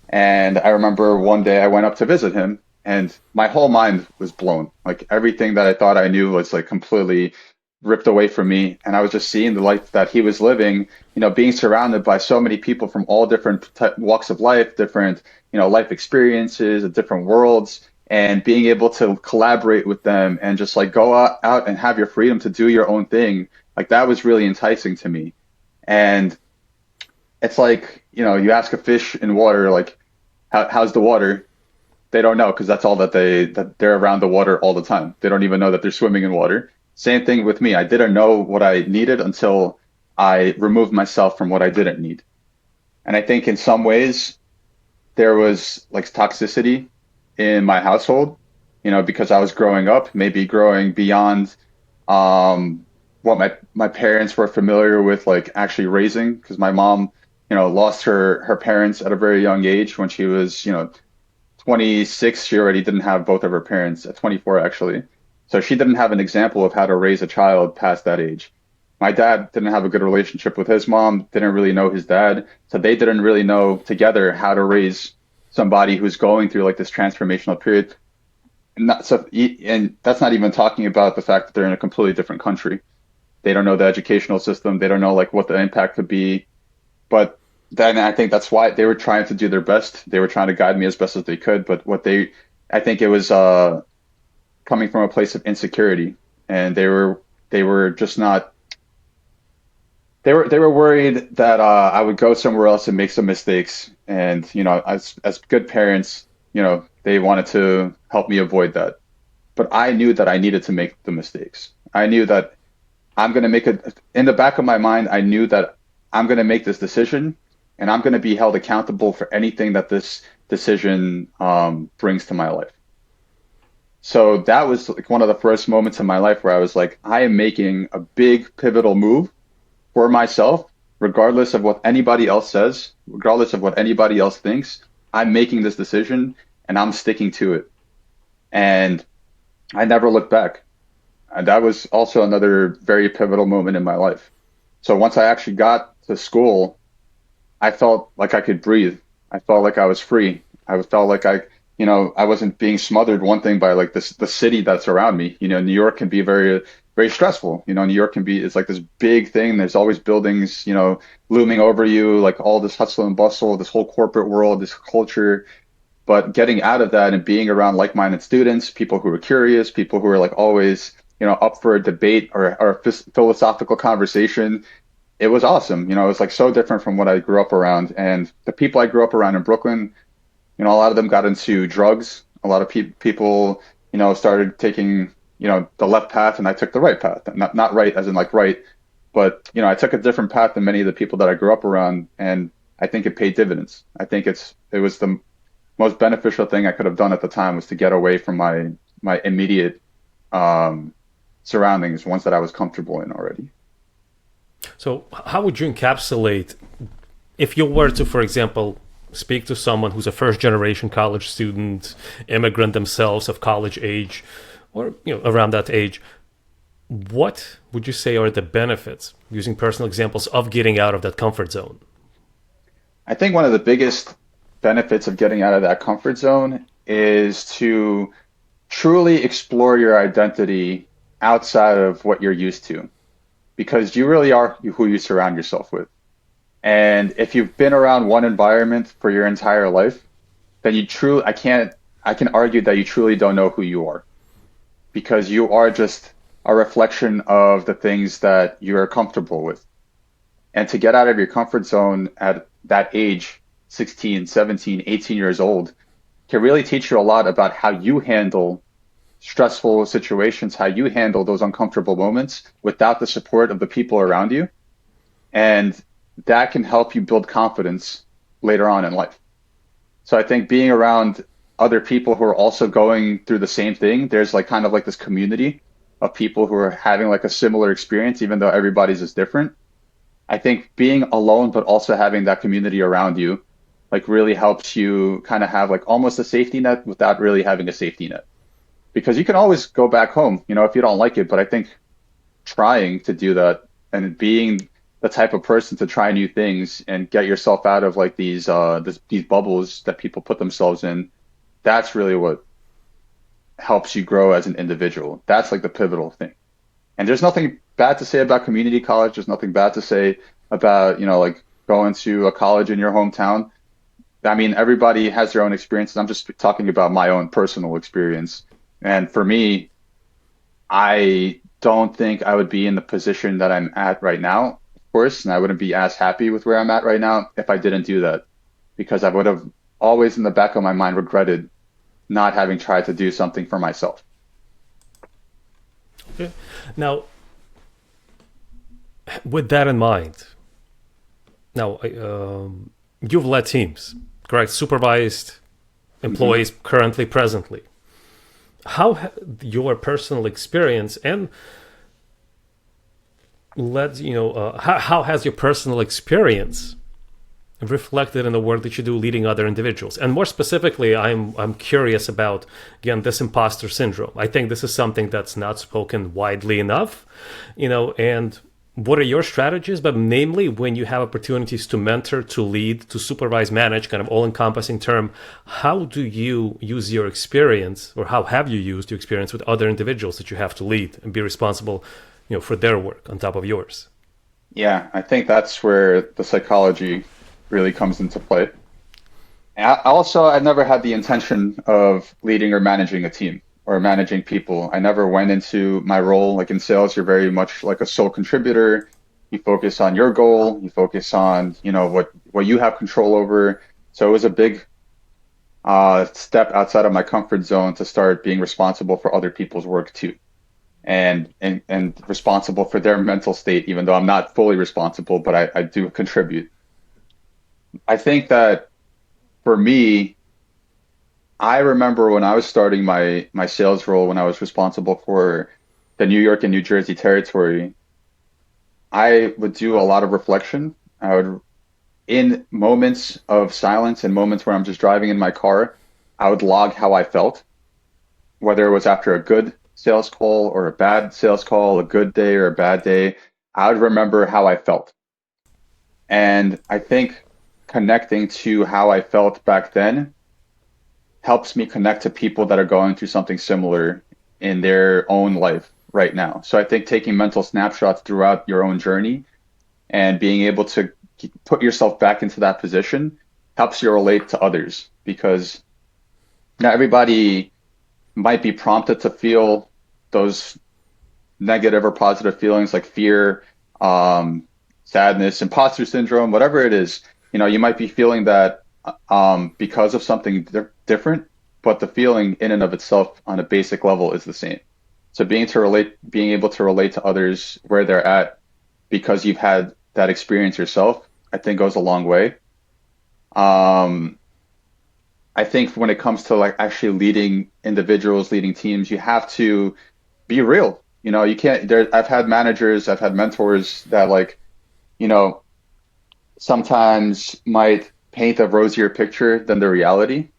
And I remember one day I went up to visit him and my whole mind was blown. Like everything that I thought I knew was like completely ripped away from me. And I was just seeing the life that he was living, being surrounded by so many people from all different walks of life, different, life experiences, different worlds, and being able to collaborate with them and just like go out and have your freedom to do your own thing. Like that was really enticing to me. And it's like, you ask a fish in water, like, how's the water? They don't know because that's all that they're around the water all the time. They don't even know that they're swimming in water. Same thing with me. I didn't know what I needed until I removed myself from what I didn't need. And I think in some ways there was like toxicity in my household, because I was growing up, maybe growing beyond what my parents were familiar with, like actually raising, because my mom, lost her parents at a very young age when she was, 26. She already didn't have both of her parents at 24, actually. So she didn't have an example of how to raise a child past that age. My dad didn't have a good relationship with his mom, didn't really know his dad. So they didn't really know together how to raise somebody who's going through like this transformational period. And that's not even talking about the fact that they're in a completely different country. They don't know the educational system. They don't know like what the impact could be. But then I think that's why they were trying to do their best. They were trying to guide me as best as they could. But I think it was coming from a place of insecurity, and they were just not. They were worried that I would go somewhere else and make some mistakes, and as good parents, they wanted to help me avoid that. But I knew that I needed to make the mistakes. I knew that I'm going to make it in the back of my mind. I knew that I'm going to make this decision and I'm going to be held accountable for anything that this decision brings to my life. So that was like one of the first moments in my life where I was like, I am making a big pivotal move for myself, regardless of what anybody else says, regardless of what anybody else thinks. I'm making this decision and I'm sticking to it. And I never looked back. And that was also another very pivotal moment in my life. So once I actually got to school, I felt like I could breathe. I felt like I was free. I felt like I wasn't being smothered, one thing, by like the city that's around me. New York can be very, very stressful. New York it's like this big thing. There's always buildings, looming over you, like all this hustle and bustle, this whole corporate world, this culture. But getting out of that and being around like-minded students, people who are curious, people who are like always, up for a debate or a philosophical conversation, it was awesome. It was like so different from what I grew up around. And the people I grew up around in Brooklyn, a lot of them got into drugs. A lot of people, started taking, the left path, and I took the right path. Not right as in like right, but, I took a different path than many of the people that I grew up around. And I think it paid dividends. I think it was the most beneficial thing I could have done at the time, was to get away from my immediate surroundings, ones that I was comfortable in already. So how would you encapsulate, if you were to, for example, speak to someone who's a first generation college student, immigrant themselves of college age, or around that age, what would you say are the benefits, using personal examples, of getting out of that comfort zone? I think one of the biggest benefits of getting out of that comfort zone is to truly explore your identity outside of what you're used to, because you really are who you surround yourself with. And if you've been around one environment for your entire life, then I can argue that you truly don't know who you are, because you are just a reflection of the things that you are comfortable with. And to get out of your comfort zone at that age, 16, 17, 18 years old, can really teach you a lot about how you handle stressful situations, how you handle those uncomfortable moments without the support of the people around you. And that can help you build confidence later on in life. So I think being around other people who are also going through the same thing, there's like kind of like this community of people who are having like a similar experience, even though everybody's is different. I think being alone, but also having that community around you, like really helps you kind of have like almost a safety net without really having a safety net. Because you can always go back home, if you don't like it. But I think trying to do that and being the type of person to try new things and get yourself out of like these bubbles that people put themselves in, that's really what helps you grow as an individual. That's like the pivotal thing. And there's nothing bad to say about community college. There's nothing bad to say about, like going to a college in your hometown. I mean, everybody has their own experiences. I'm just talking about my own personal experience. And for me, I don't think I would be in the position that I'm at right now, of course, and I wouldn't be as happy with where I'm at right now if I didn't do that, because I would have always in the back of my mind regretted not having tried to do something for myself. Okay. Now, with that in mind, now you've led teams, correct? Supervised Hmm. employees currently, presently. Your personal experience and how has your personal experience reflected in the work that you do leading other individuals? And more specifically, I'm curious about, again, this imposter syndrome. I think this is something that's not spoken widely enough, and what are your strategies? But namely, when you have opportunities to mentor, to lead, to supervise, manage, kind of all-encompassing term, how do you use your experience, or how have you used your experience with other individuals that you have to lead and be responsible, for their work on top of yours? Yeah, I think that's where the psychology really comes into play. I've never had the intention of leading or managing a team or managing people. I never went into my role, like in sales, you're very much like a sole contributor. You focus on your goal, you focus on, what you have control over. So it was a big step outside of my comfort zone to start being responsible for other people's work too. And responsible for their mental state, even though I'm not fully responsible, but I do contribute. I think that for me, I remember when I was starting my sales role, when I was responsible for the New York and New Jersey territory, I would do a lot of reflection. I would, in moments of silence and moments where I'm just driving in my car, I would log how I felt, whether it was after a good sales call or a bad sales call, a good day or a bad day. I would remember how I felt. And I think connecting to how I felt back then helps me connect to people that are going through something similar in their own life right now. So I think taking mental snapshots throughout your own journey and being able to put yourself back into that position helps you relate to others, because not everybody might be prompted to feel those negative or positive feelings like fear, sadness, imposter syndrome, whatever it is. You might be feeling that because of something different, but the feeling in and of itself on a basic level is the same. So being able to relate to others where they're at because you've had that experience yourself, I think goes a long way. Um, I think when it comes to like actually leading individuals, leading teams, you have to be real. You can't there I've had managers, I've had mentors that like, you know, sometimes might paint a rosier picture than the reality.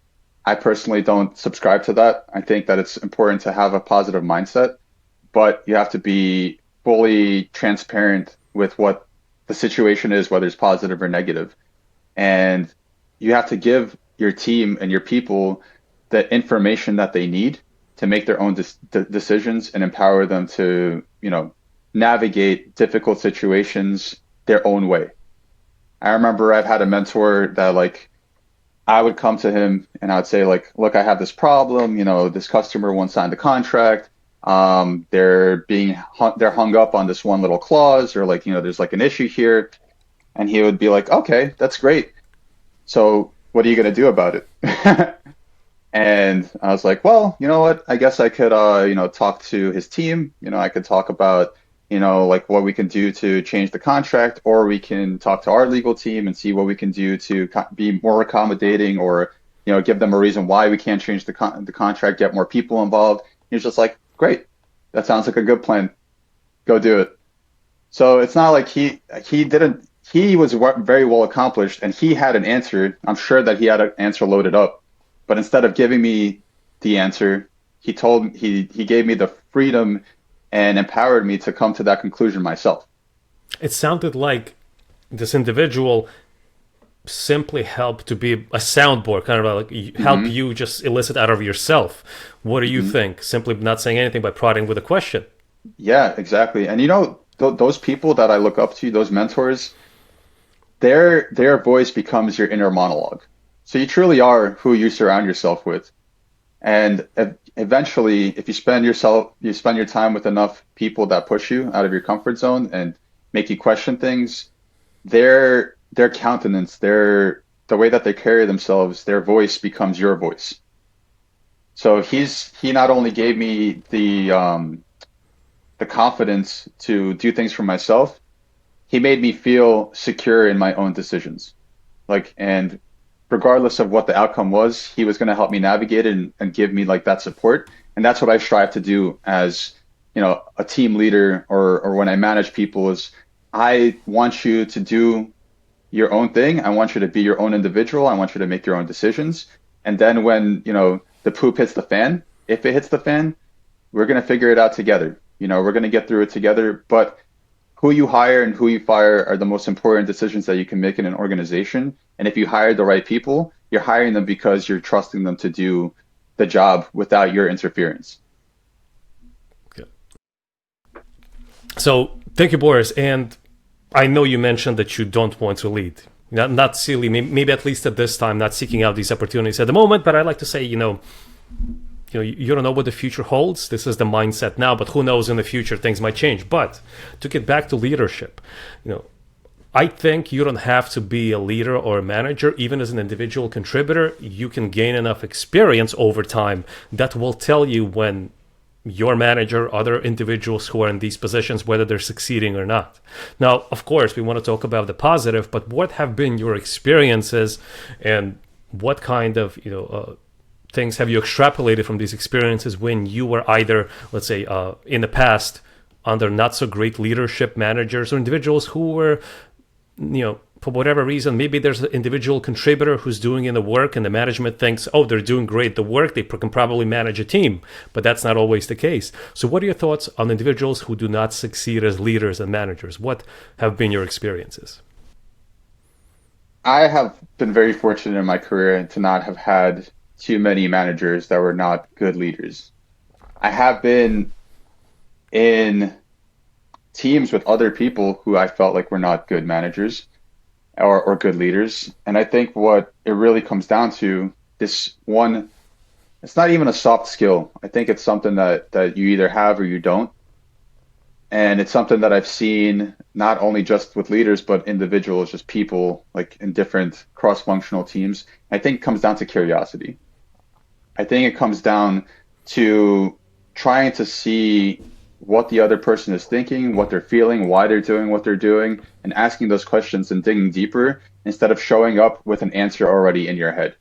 I personally don't subscribe to that. I think that it's important to have a positive mindset, but you have to be fully transparent with what the situation is, whether it's positive or negative. And you have to give your team and your people the information that they need to make their own decisions and empower them to, navigate difficult situations their own way. I remember I've had a mentor that like I would come to him and I'd say like, look, I have this problem, this customer won't sign the contract. They're hung up on this one little clause, or like, there's like an issue here. And he would be like, okay, that's great. So what are you going to do about it? And I was like, well, you know what? I guess I could, talk to his team. I could talk about like what we can do to change the contract, or we can talk to our legal team and see what we can do to be more accommodating, or give them a reason why we can't change the contract, get more people involved. He was just like, great, that sounds like a good plan. Go do it. So it's not like he didn't he was very well accomplished and he had an answer. I'm sure that he had an answer loaded up, but instead of giving me the answer, he gave me the freedom and empowered me to come to that conclusion myself. It sounded like this individual simply helped to be a soundboard, kind of like help Hmm. you just elicit out of yourself. What do you Hmm. think? Simply not saying anything, but prodding with a question. Yeah, exactly. And those people that I look up to, those mentors, their voice becomes your inner monologue. So you truly are who you surround yourself with. And eventually, if you spend your time with enough people that push you out of your comfort zone and make you question things, their countenance, the way that they carry themselves, their voice becomes your voice. So he not only gave me the confidence to do things for myself, he made me feel secure in my own decisions. And regardless of what the outcome was, he was going to help me navigate it and give me like that support. And that's what I strive to do as, a team leader, or when I manage people, is I want you to do your own thing. I want you to be your own individual. I want you to make your own decisions. And then when, the poop hits the fan, if it hits the fan, we're going to figure it out together. We're going to get through it together. But who you hire and who you fire are the most important decisions that you can make in an organization. And if you hire the right people, you're hiring them because you're trusting them to do the job without your interference. Okay. So thank you, Boris. And I know you mentioned that you don't want to lead. Not silly, maybe at least at this time, not seeking out these opportunities at the moment. But I like to say, you don't know what the future holds. This is the mindset now, but who knows, in the future things might change. But to get back to leadership, I think you don't have to be a leader or a manager. Even as an individual contributor, you can gain enough experience over time that will tell you when your manager, other individuals who are in these positions, whether they're succeeding or not. Now, of course, we want to talk about the positive, but what have been your experiences, and what kind of things have you extrapolated from these experiences when you were either, let's say, in the past under not so great leadership managers or individuals who were, for whatever reason, maybe there's an individual contributor who's doing in the work and the management thinks, oh, they're doing great the work, they can probably manage a team, but that's not always the case. So what are your thoughts on individuals who do not succeed as leaders and managers? What have been your experiences? I have been very fortunate in my career to not have had too many managers that were not good leaders. I have been in teams with other people who I felt like were not good managers, or good leaders. And I think what it really comes down to, this one, it's not even a soft skill. I think it's something that you either have or you don't. And it's something that I've seen not only just with leaders, but individuals, just people like in different cross-functional teams. I think it comes down to curiosity. I think it comes down to trying to see what the other person is thinking, what they're feeling, why they're doing what they're doing, and asking those questions and digging deeper instead of showing up with an answer already in your head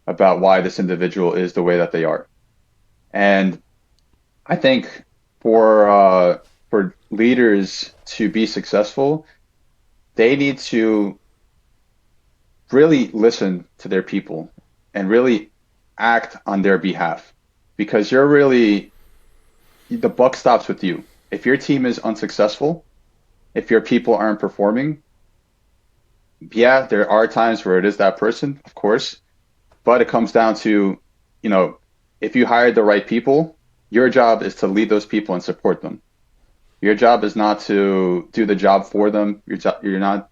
about why this individual is the way that they are. And I think for leaders to be successful, they need to really listen to their people and really act on their behalf, because the buck stops with you. If your team is unsuccessful, if your people aren't performing, yeah, there are times where it is that person, of course, but it comes down to, you know, if you hired the right people, your job is to lead those people and support them. Your job is not to do the job for them. You know,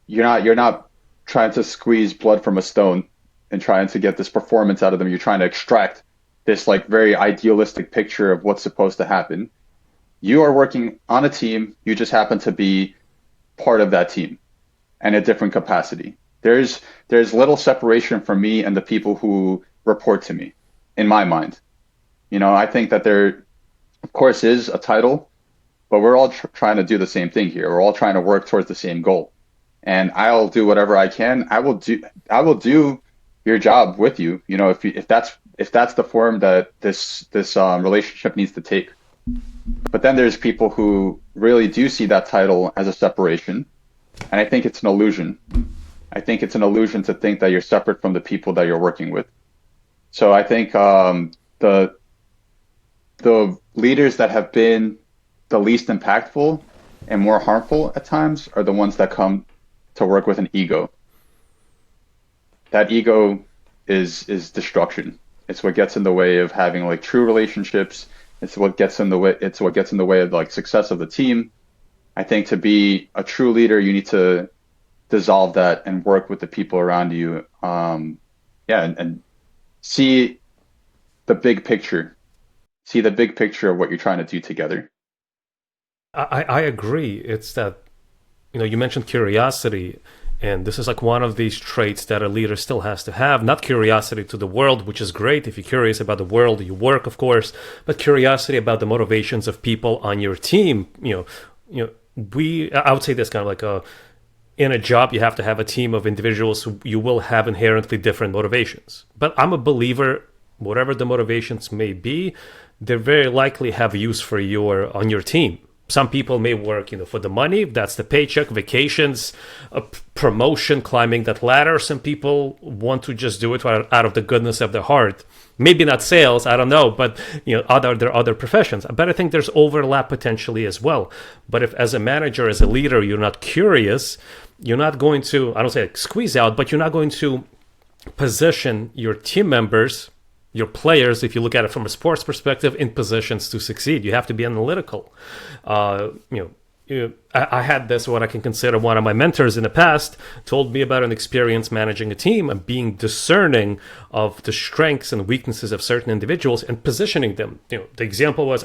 you're not trying to squeeze blood from a stone and trying to get this performance out of them. You're trying to extract this like very idealistic picture of what's supposed to happen. You are working on a team. You just happen to be part of that team in a different capacity. There's little separation from me and the people who report to me, in my mind. I think that of course, is a title, but we're all trying to do the same thing here. We're all trying to work towards the same goal. And I'll do whatever I can. I will do your job with you. If that's the form that this relationship needs to take. But then there's people who really do see that title as a separation, and I think it's an illusion. I think it's an illusion to think that you're separate from the people that you're working with. So I think the leaders that have been the least impactful and more harmful at times are the ones that come to work with an ego. That ego is destruction. It's what gets in the way of having like true relationships. It's what gets in the way of like success of the team. I think to be a true leader, you need to dissolve that and work with the people around you. Yeah, and see the big picture. See the big picture of what you're trying to do together. I agree. It's that, you mentioned curiosity, and this is like one of these traits that a leader still has to have. Not curiosity to the world, which is great. If you're curious about the world, you work, of course, but curiosity about the motivations of people on your team. I would say this kind of like in a job, you have to have a team of individuals who you will have inherently different motivations. But I'm a believer, whatever the motivations may be, they very likely have use for you or on your team. Some people may work, for the money. That's the paycheck, vacations, a promotion, climbing that ladder. Some people want to just do it out of the goodness of their heart. Maybe not sales, I don't know, but there are other professions. But I think there's overlap potentially as well. But if as a manager, as a leader, you're not curious, you're not going to, I don't say like squeeze out, but you're not going to position your team members, your players, if you look at it from a sports perspective, in positions to succeed. You have to be analytical. I had this, what I can consider one of my mentors in the past, told me about an experience managing a team and being discerning of the strengths and weaknesses of certain individuals and positioning them. The example was,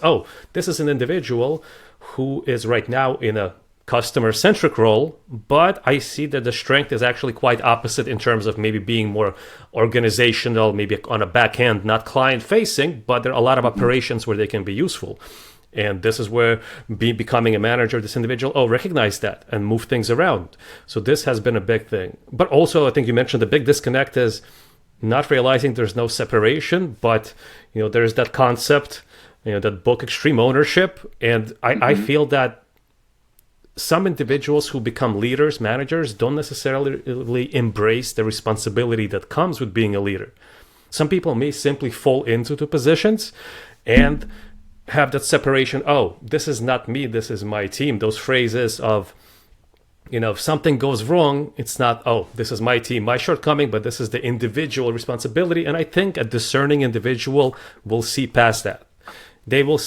this is an individual who is right now in a customer-centric role, but I see that the strength is actually quite opposite in terms of maybe being more organizational, maybe on a back end, not client-facing, but there are a lot of operations where they can be useful. And this is where becoming a manager, this individual, recognize that and move things around. So this has been a big thing. But also, I think you mentioned the big disconnect is not realizing there's no separation, but there's that concept, that book, Extreme Ownership. And I feel that some individuals who become leaders, managers, don't necessarily embrace the responsibility that comes with being a leader. Some people may simply fall into the positions and have that separation. This is not me, this is my team. Those phrases of, if something goes wrong, it's not, this is my team, my shortcoming, but this is the individual responsibility. And I think a discerning individual will see past that. They will,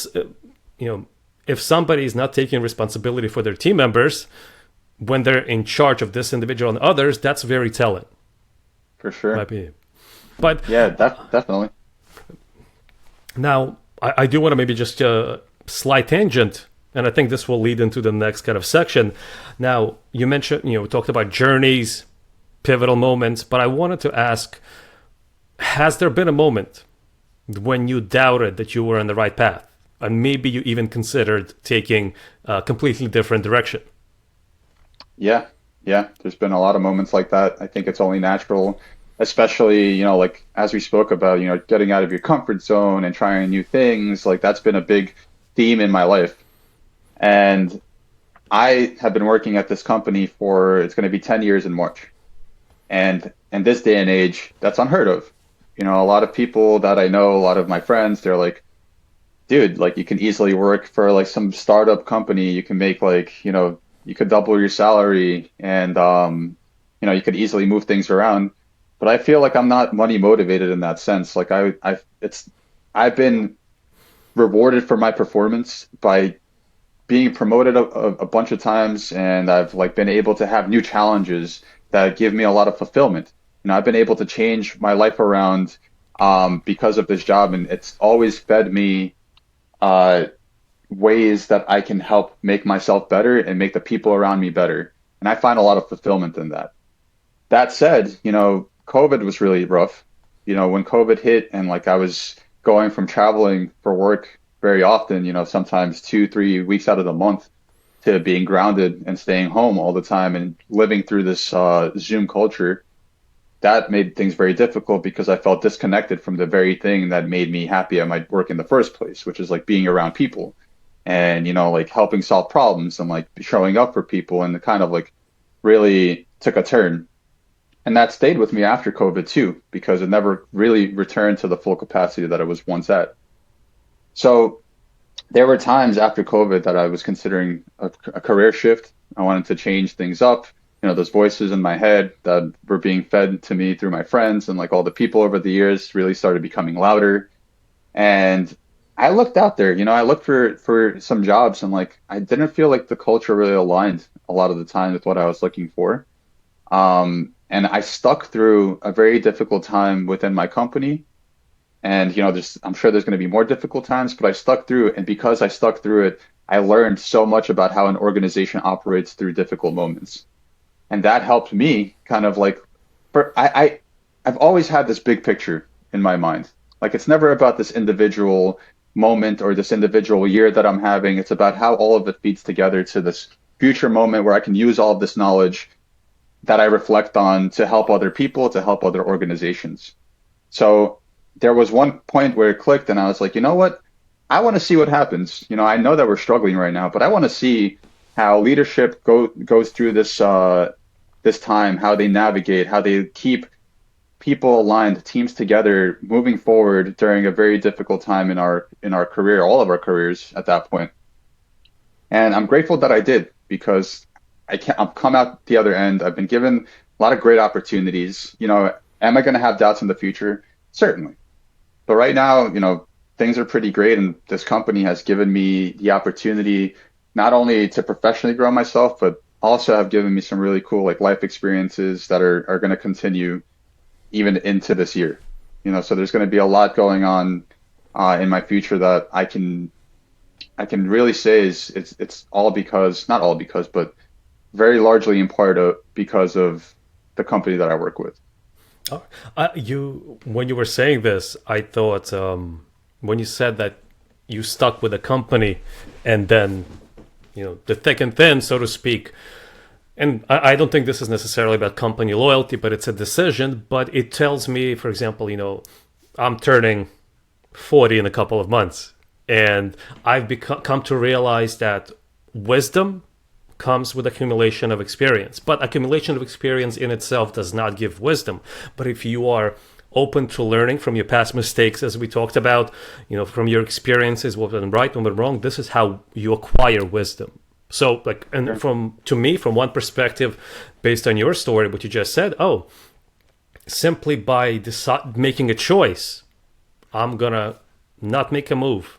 if somebody is not taking responsibility for their team members when they're in charge of this individual and others, that's very telling. For sure. Might be. But yeah, definitely. Now, I do want to maybe just slight tangent, and I think this will lead into the next kind of section. Now, you mentioned, we talked about journeys, pivotal moments, but I wanted to ask, has there been a moment when you doubted that you were on the right path? And maybe you even considered taking a completely different direction? Yeah. There's been a lot of moments like that. I think it's only natural, especially, like as we spoke about, getting out of your comfort zone and trying new things. Like that's been a big theme in my life. And I have been working at this company it's going to be 10 years in March. And in this day and age, that's unheard of. A lot of people that I know, a lot of my friends, they're like, dude, like you can easily work for like some startup company. You can make like, you could double your salary and, you could easily move things around. But I feel like I'm not money motivated in that sense. Like I've been rewarded for my performance by being promoted a bunch of times. And I've like been able to have new challenges that give me a lot of fulfillment. I've been able to change my life around, because of this job. And it's always fed me ways that I can help make myself better and make the people around me better. And I find a lot of fulfillment in that. That said, COVID was really rough. When COVID hit and like I was going from traveling for work very often, sometimes 2, 3 weeks out of the month, to being grounded and staying home all the time and living through this Zoom culture, that made things very difficult because I felt disconnected from the very thing that made me happy at my work in the first place, which is like being around people and, like helping solve problems and like showing up for people. And it kind of like really took a turn. And that stayed with me after COVID too, because it never really returned to the full capacity that it was once at. So there were times after COVID that I was considering a career shift. I wanted to change things up. Those voices in my head that were being fed to me through my friends and like all the people over the years really started becoming louder. And I looked out there, I looked for some jobs and like I didn't feel like the culture really aligned a lot of the time with what I was looking for. And I stuck through a very difficult time within my company. And, I'm sure there's going to be more difficult times, but I stuck through it. And because I stuck through it, I learned so much about how an organization operates through difficult moments. And that helped me kind of like, I've always had this big picture in my mind. Like it's never about this individual moment or this individual year that I'm having. It's about how all of it feeds together to this future moment where I can use all of this knowledge that I reflect on to help other people, to help other organizations. So there was one point where it clicked and I was like, you know what? I want to see what happens. I know that we're struggling right now, but I want to see how leadership goes through this time, how they navigate, how they keep people aligned, teams together, moving forward during a very difficult time in our career, all of our careers at that point. And I'm grateful that I did because I've come out the other end. I've been given a lot of great opportunities. Am I going to have doubts in the future? Certainly. But right now, things are pretty great. And this company has given me the opportunity not only to professionally grow myself, but also have given me some really cool like life experiences that are going to continue even into this year. So there's going to be a lot going on in my future that I can really say is it's all because, not all because, but very largely in part because of the company that I work with. When you were saying this, I thought when you said that you stuck with a company and then, the thick and thin, so to speak. And I don't think this is necessarily about company loyalty, but it's a decision. But it tells me, for example, I'm turning 40 in a couple of months. And I've come to realize that wisdom comes with accumulation of experience. But accumulation of experience in itself does not give wisdom. But if you are open to learning from your past mistakes, as we talked about, from your experiences, what went right, what went wrong, this is how you acquire wisdom. So, from one perspective, based on your story, what you just said, simply by making a choice, I'm gonna not make a move.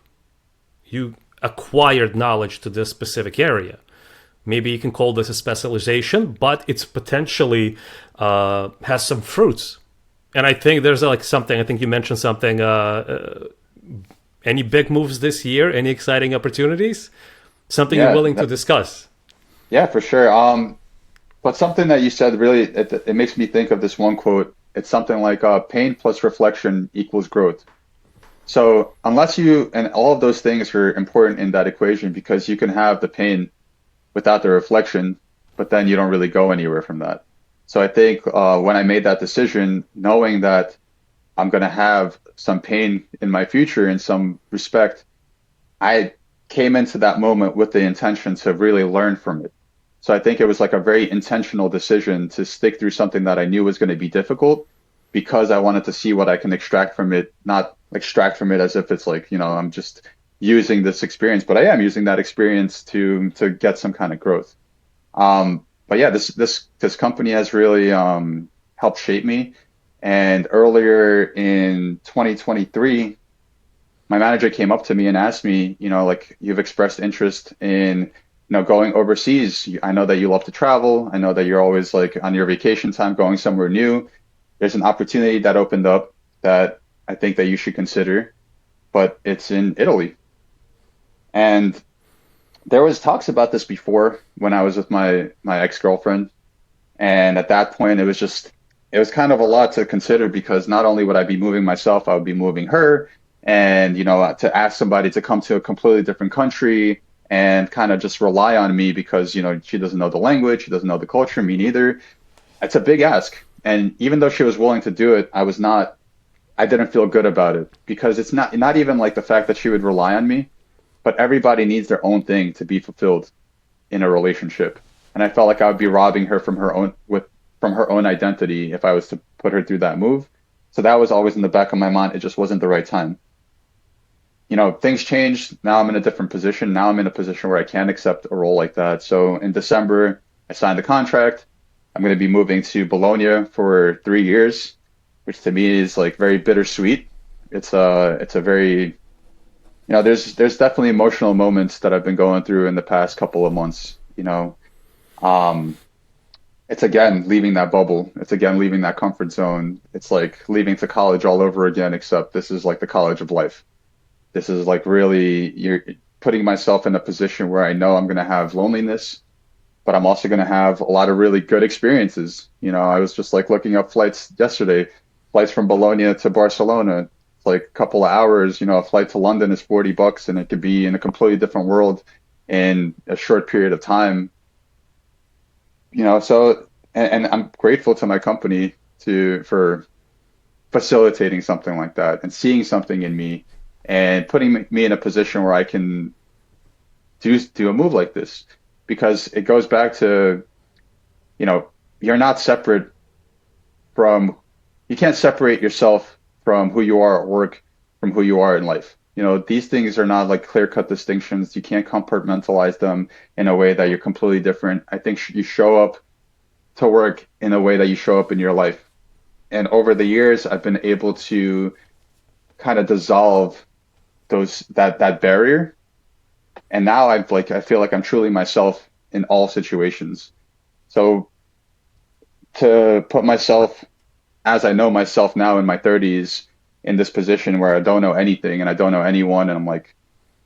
You acquired knowledge to this specific area. Maybe you can call this a specialization, but it's potentially has some fruits. And I think there's something. I think you mentioned something. Any big moves this year? Any exciting opportunities? Something you're willing to discuss? Yeah, for sure. But something that you said really, it makes me think of this one quote. It's something like pain plus reflection equals growth. So unless and all of those things are important in that equation because you can have the pain without the reflection, but then you don't really go anywhere from that. So I think when I made that decision, knowing that I'm going to have some pain in my future in some respect, I came into that moment with the intention to really learn from it. So I think it was like a very intentional decision to stick through something that I knew was going to be difficult because I wanted to see what I can extract from it, not extract from it as if it's like, I'm just using this experience, but I am using that experience to get some kind of growth. But yeah, this company has really helped shape me. And earlier in 2023, my manager came up to me and asked me, you've expressed interest in, going overseas. I know that you love to travel. I know that you're always on your vacation time going somewhere new. There's an opportunity that opened up that I think that you should consider, but it's in Italy. And there was talks about this before when I was with my ex-girlfriend. And at that point, it was kind of a lot to consider because not only would I be moving myself, I would be moving her. and to ask somebody to come to a completely different country and kind of just rely on me because she doesn't know the language, she doesn't know the culture, me neither. It's a big ask. And even though she was willing to do it, I didn't feel good about it because it's not even like the fact that she would rely on me, but everybody needs their own thing to be fulfilled in a relationship. And I felt like I would be robbing her from her own identity if I was to put her through that move. So that was always in the back of my mind. It just wasn't the right time. Things changed. Now I'm in a different position. Now I'm in a position where I can accept a role like that. So in December, I signed the contract. I'm going to be moving to Bologna for 3 years, which to me is like very bittersweet. It's a very, there's definitely emotional moments that I've been going through in the past couple of months. Um, it's again leaving that bubble. It's again leaving that comfort zone. It's like leaving to college all over again, except this is like the college of life. This is like really, you're putting myself in a position where I know I'm going to have loneliness, but I'm also going to have a lot of really good experiences. I was just like looking up flights yesterday, flights from Bologna to Barcelona. It's like a couple of hours. A flight to London is $40 and it could be in a completely different world in a short period of time. So, and I'm grateful to my company for facilitating something like that and seeing something in me and putting me in a position where I can do a move like this, because it goes back to, you're not separate from, you can't separate yourself from who you are at work from who you are in life. These things are not like clear-cut distinctions. You can't compartmentalize them in a way that you're completely different. I think you show up to work in a way that you show up in your life. And over the years, I've been able to kind of dissolve that barrier. And now I feel like I'm truly myself in all situations. So to put myself, as I know myself now in my 30s, in this position where I don't know anything and I don't know anyone, and I'm like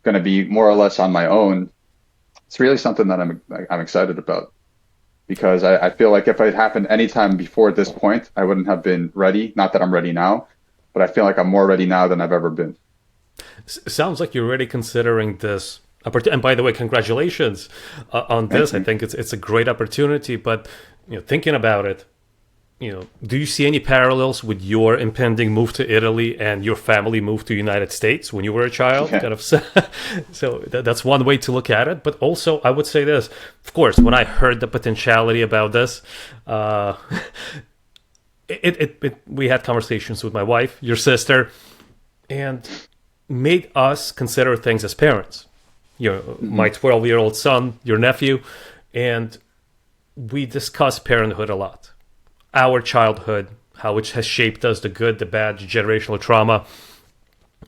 going to be more or less on my own, it's really something that I'm excited about, because I feel like if it happened anytime before this point, I wouldn't have been ready. Not that I'm ready now, but I feel like I'm more ready now than I've ever been. Sounds like you're already considering this opportunity. And by the way, congratulations on this. I think it's a great opportunity. But thinking about it, do you see any parallels with your impending move to Italy and your family move to the United States when you were a child? Yeah. Kind of. So that's one way to look at it. But also, I would say this. Of course, when I heard the potentiality about this, we had conversations with my wife, your sister, and made us consider things as parents. My 12-year-old son, your nephew, and we discussed parenthood a lot. Our childhood, how it has shaped us, the good, the bad, the generational trauma.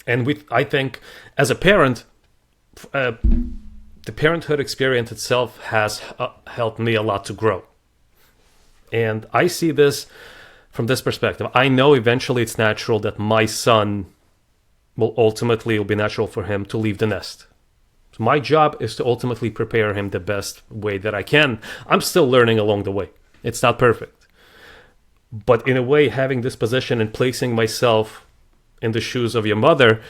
And I think as a parent, the parenthood experience itself has helped me a lot to grow. And I see this from this perspective. I know eventually it's natural that my son it'll be natural for him to leave the nest. So my job is to ultimately prepare him the best way that I can. I'm still learning along the way. It's not perfect. But in a way, having this position and placing myself in the shoes of your mother,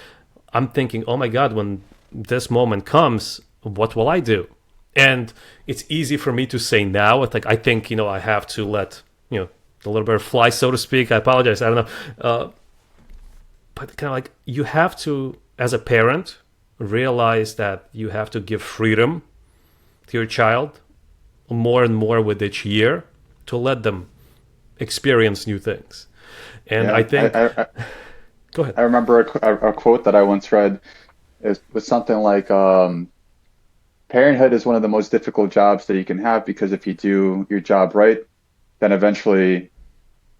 I'm thinking, oh my God, when this moment comes, what will I do? And it's easy for me to say now. I think, I have to let, a little bit fly, so to speak. I apologize. I don't know. But kind of like you have to, as a parent, realize that you have to give freedom to your child more and more with each year to let them experience new things. And Yeah, I think, go ahead. I remember a quote that I once read. It was something like, parenthood is one of the most difficult jobs that you can have, because if you do your job right, then eventually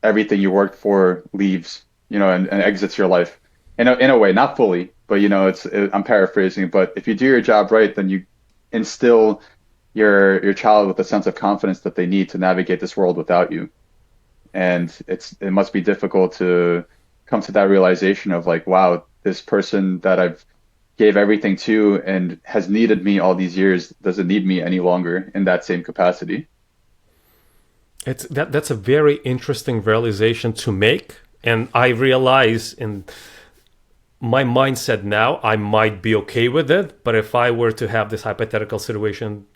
everything you worked for leaves, and exits your life. In a way, not fully, but I'm paraphrasing. But if you do your job right, then you instill your child with a sense of confidence that they need to navigate this world without you. And it must be difficult to come to that realization of like, wow, this person that I've gave everything to and has needed me all these years doesn't need me any longer in that same capacity. That's a very interesting realization to make. And I realize my mindset now, I might be okay with it. But if I were to have this hypothetical situation,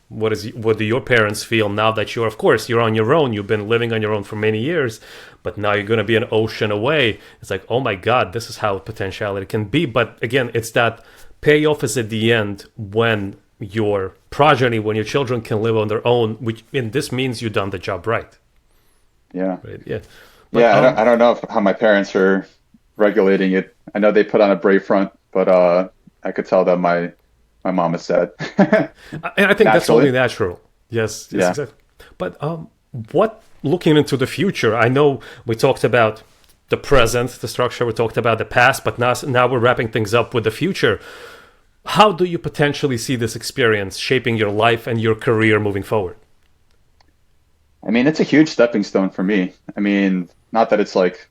what do your parents feel now that you're, of course, you're on your own, you've been living on your own for many years, but now you're going to be an ocean away. It's like, oh my God, this is how potentiality can be. But again, it's that payoff is at the end when your progeny, when your children can live on their own, which, and this means you've done the job right. Yeah. Right. Yeah. But, Yeah, I don't know how my parents are regulating it. I know they put on a brave front, but I could tell that my mom is sad. I think that's Naturally. only natural. Yes, yes, Yeah. exactly. But what looking into the future? I know we talked about the present, the structure. We talked about the past, but now we're wrapping things up with the future. How do you potentially see this experience shaping your life and your career moving forward? I mean, it's a huge stepping stone for me. I mean, not that it's like,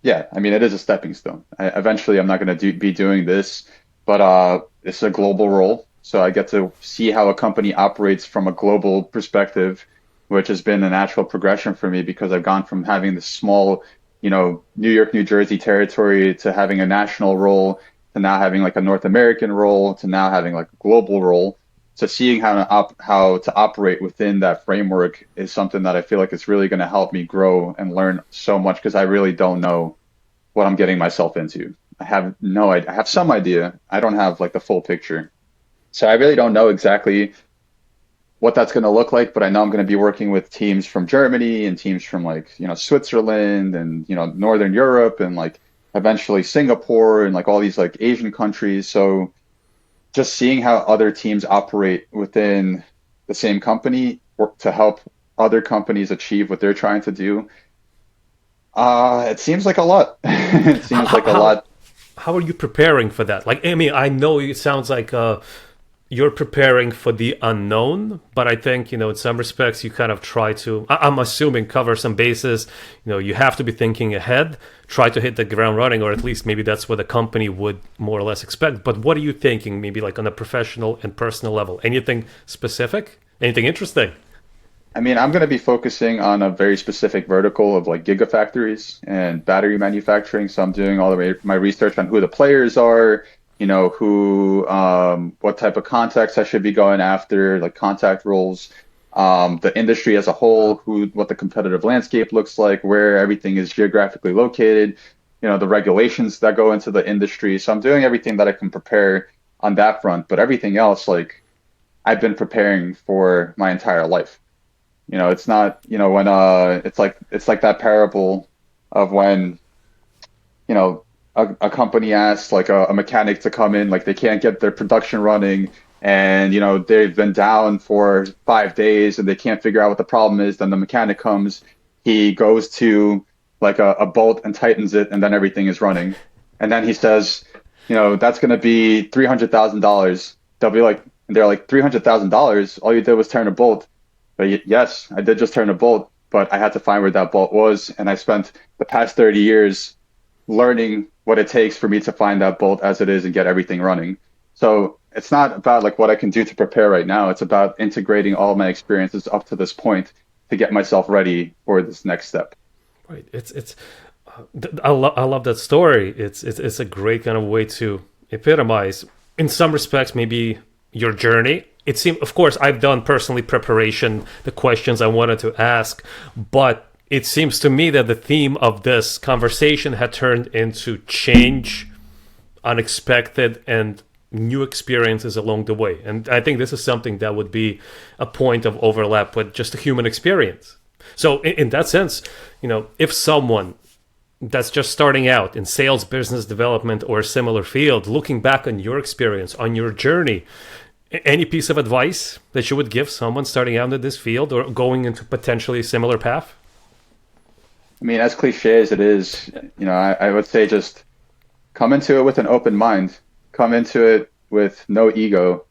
yeah, I mean, it is a stepping stone. Eventually, I'm not going to be doing this, but it's a global role. So I get to see how a company operates from a global perspective, which has been a natural progression for me because I've gone from having this small, New York, New Jersey territory to having a national role to now having like a North American role to now having like a global role. So seeing how to operate within that framework is something that I feel like it's really going to help me grow and learn so much because I really don't know what I'm getting myself into. I have no idea. I have some idea. I don't have like the full picture. So I really don't know exactly what that's going to look like, but I know I'm going to be working with teams from Germany and teams from like, Switzerland and, Northern Europe and like eventually Singapore and like all these like Asian countries. So just seeing how other teams operate within the same company to help other companies achieve what they're trying to do, it seems like a lot. It seems How, like a how lot. how are you preparing for that? Like, I mean, I know it sounds like you're preparing for the unknown, but I think, in some respects, you kind of try to, I'm assuming, cover some bases. You have to be thinking ahead, try to hit the ground running, or at least maybe that's what the company would more or less expect. But what are you thinking, maybe like on a professional and personal level? Anything specific? Anything interesting? I mean, I'm going to be focusing on a very specific vertical of like gigafactories and battery manufacturing. So I'm doing all my research on who the players are, what type of contacts I should be going after, like contact roles, the industry as a whole, what the competitive landscape looks like, where everything is geographically located, the regulations that go into the industry. So I'm doing everything that I can prepare on that front, but everything else, like I've been preparing for my entire life. It's not, when it's like that parable of when, a company asks like a mechanic to come in, like they can't get their production running and, they've been down for 5 days and they can't figure out what the problem is. Then the mechanic comes, he goes to like a bolt and tightens it and then everything is running. And then he says, that's going to be $300,000. They're like $300,000. All you did was turn a bolt. But yes, I did just turn a bolt, but I had to find where that bolt was. And I spent the past 30 years learning what it takes for me to find that bolt as it is and get everything running. So it's not about like what I can do to prepare right now. It's about integrating all my experiences up to this point to get myself ready for this next step. Right. I love that story. It's a great kind of way to epitomize, in some respects, maybe your journey. It seemed, of course, I've done personally preparation, the questions I wanted to ask, but it seems to me that the theme of this conversation had turned into change, unexpected, and new experiences along the way. And I think this is something that would be a point of overlap with just a human experience. So in that sense, if someone that's just starting out in sales, business development, or a similar field, looking back on your experience, on your journey, any piece of advice that you would give someone starting out in this field or going into potentially a similar path? I mean, as cliche as it is, I would say just come into it with an open mind, come into it with no ego,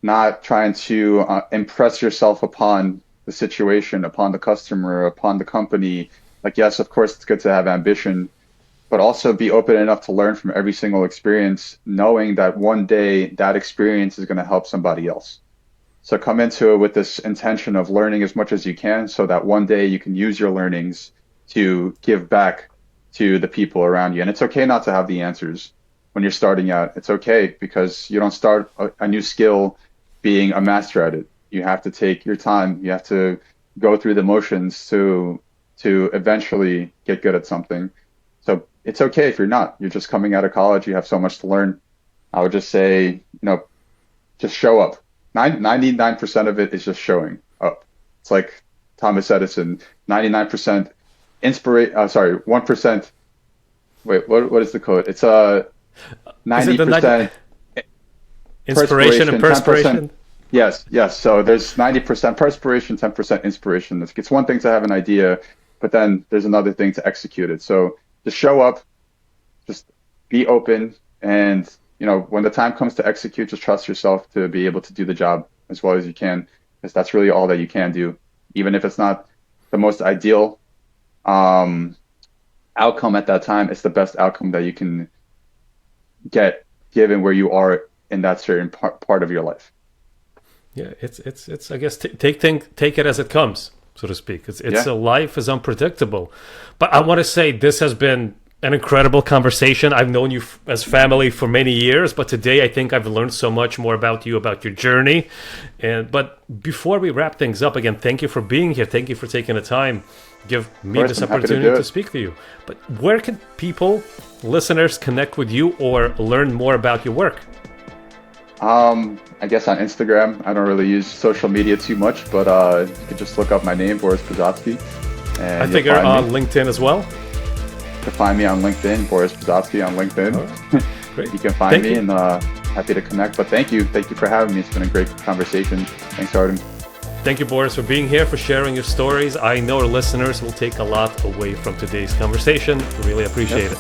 not trying to impress yourself upon the situation, upon the customer, upon the company. Like, yes, of course, it's good to have ambition, but also be open enough to learn from every single experience, knowing that one day that experience is going to help somebody else. So come into it with this intention of learning as much as you can so that one day you can use your learnings to give back to the people around you. And it's okay not to have the answers when you're starting out. It's okay because you don't start a new skill being a master at it. You have to take your time. You have to go through the motions to eventually get good at something. So it's okay if you're not. You're just coming out of college. You have so much to learn. I would just say, just show up. 99% of it is just showing up. It's like Thomas Edison, 99% 1%. Wait, what is the quote? It's 90% inspiration and perspiration. 10%. Yes. So there's 90% perspiration, 10% inspiration. It's one thing to have an idea, but then there's another thing to execute it. So just show up, just be open, and when the time comes to execute, just trust yourself to be able to do the job as well as you can, because that's really all that you can do. Even if it's not the most ideal outcome at that time, it's the best outcome that you can get given where you are in that certain part of your life. Yeah, it's I guess take it as it comes, so to speak. A life is unpredictable, but I want to say this has been an incredible conversation. I've known you as family for many years, but today I think I've learned so much more about you, about your journey. But before we wrap things up, again, thank you for being here. Thank you for taking the time, give me this opportunity to speak to you. But where can people, listeners, connect with you or learn more about your work? I guess on Instagram. I don't really use social media too much, but you can just look up my name, Boris Pazovskiy. And I figure on LinkedIn as well. You can find me on LinkedIn, Boris Pazovskiy on LinkedIn. Oh, great. You can find me, and happy to connect. But thank you for having me. It's been a great conversation. Thanks, Artem. Thank you, Boris, for being here, for sharing your stories. I know our listeners will take a lot away from today's conversation. Really appreciate it.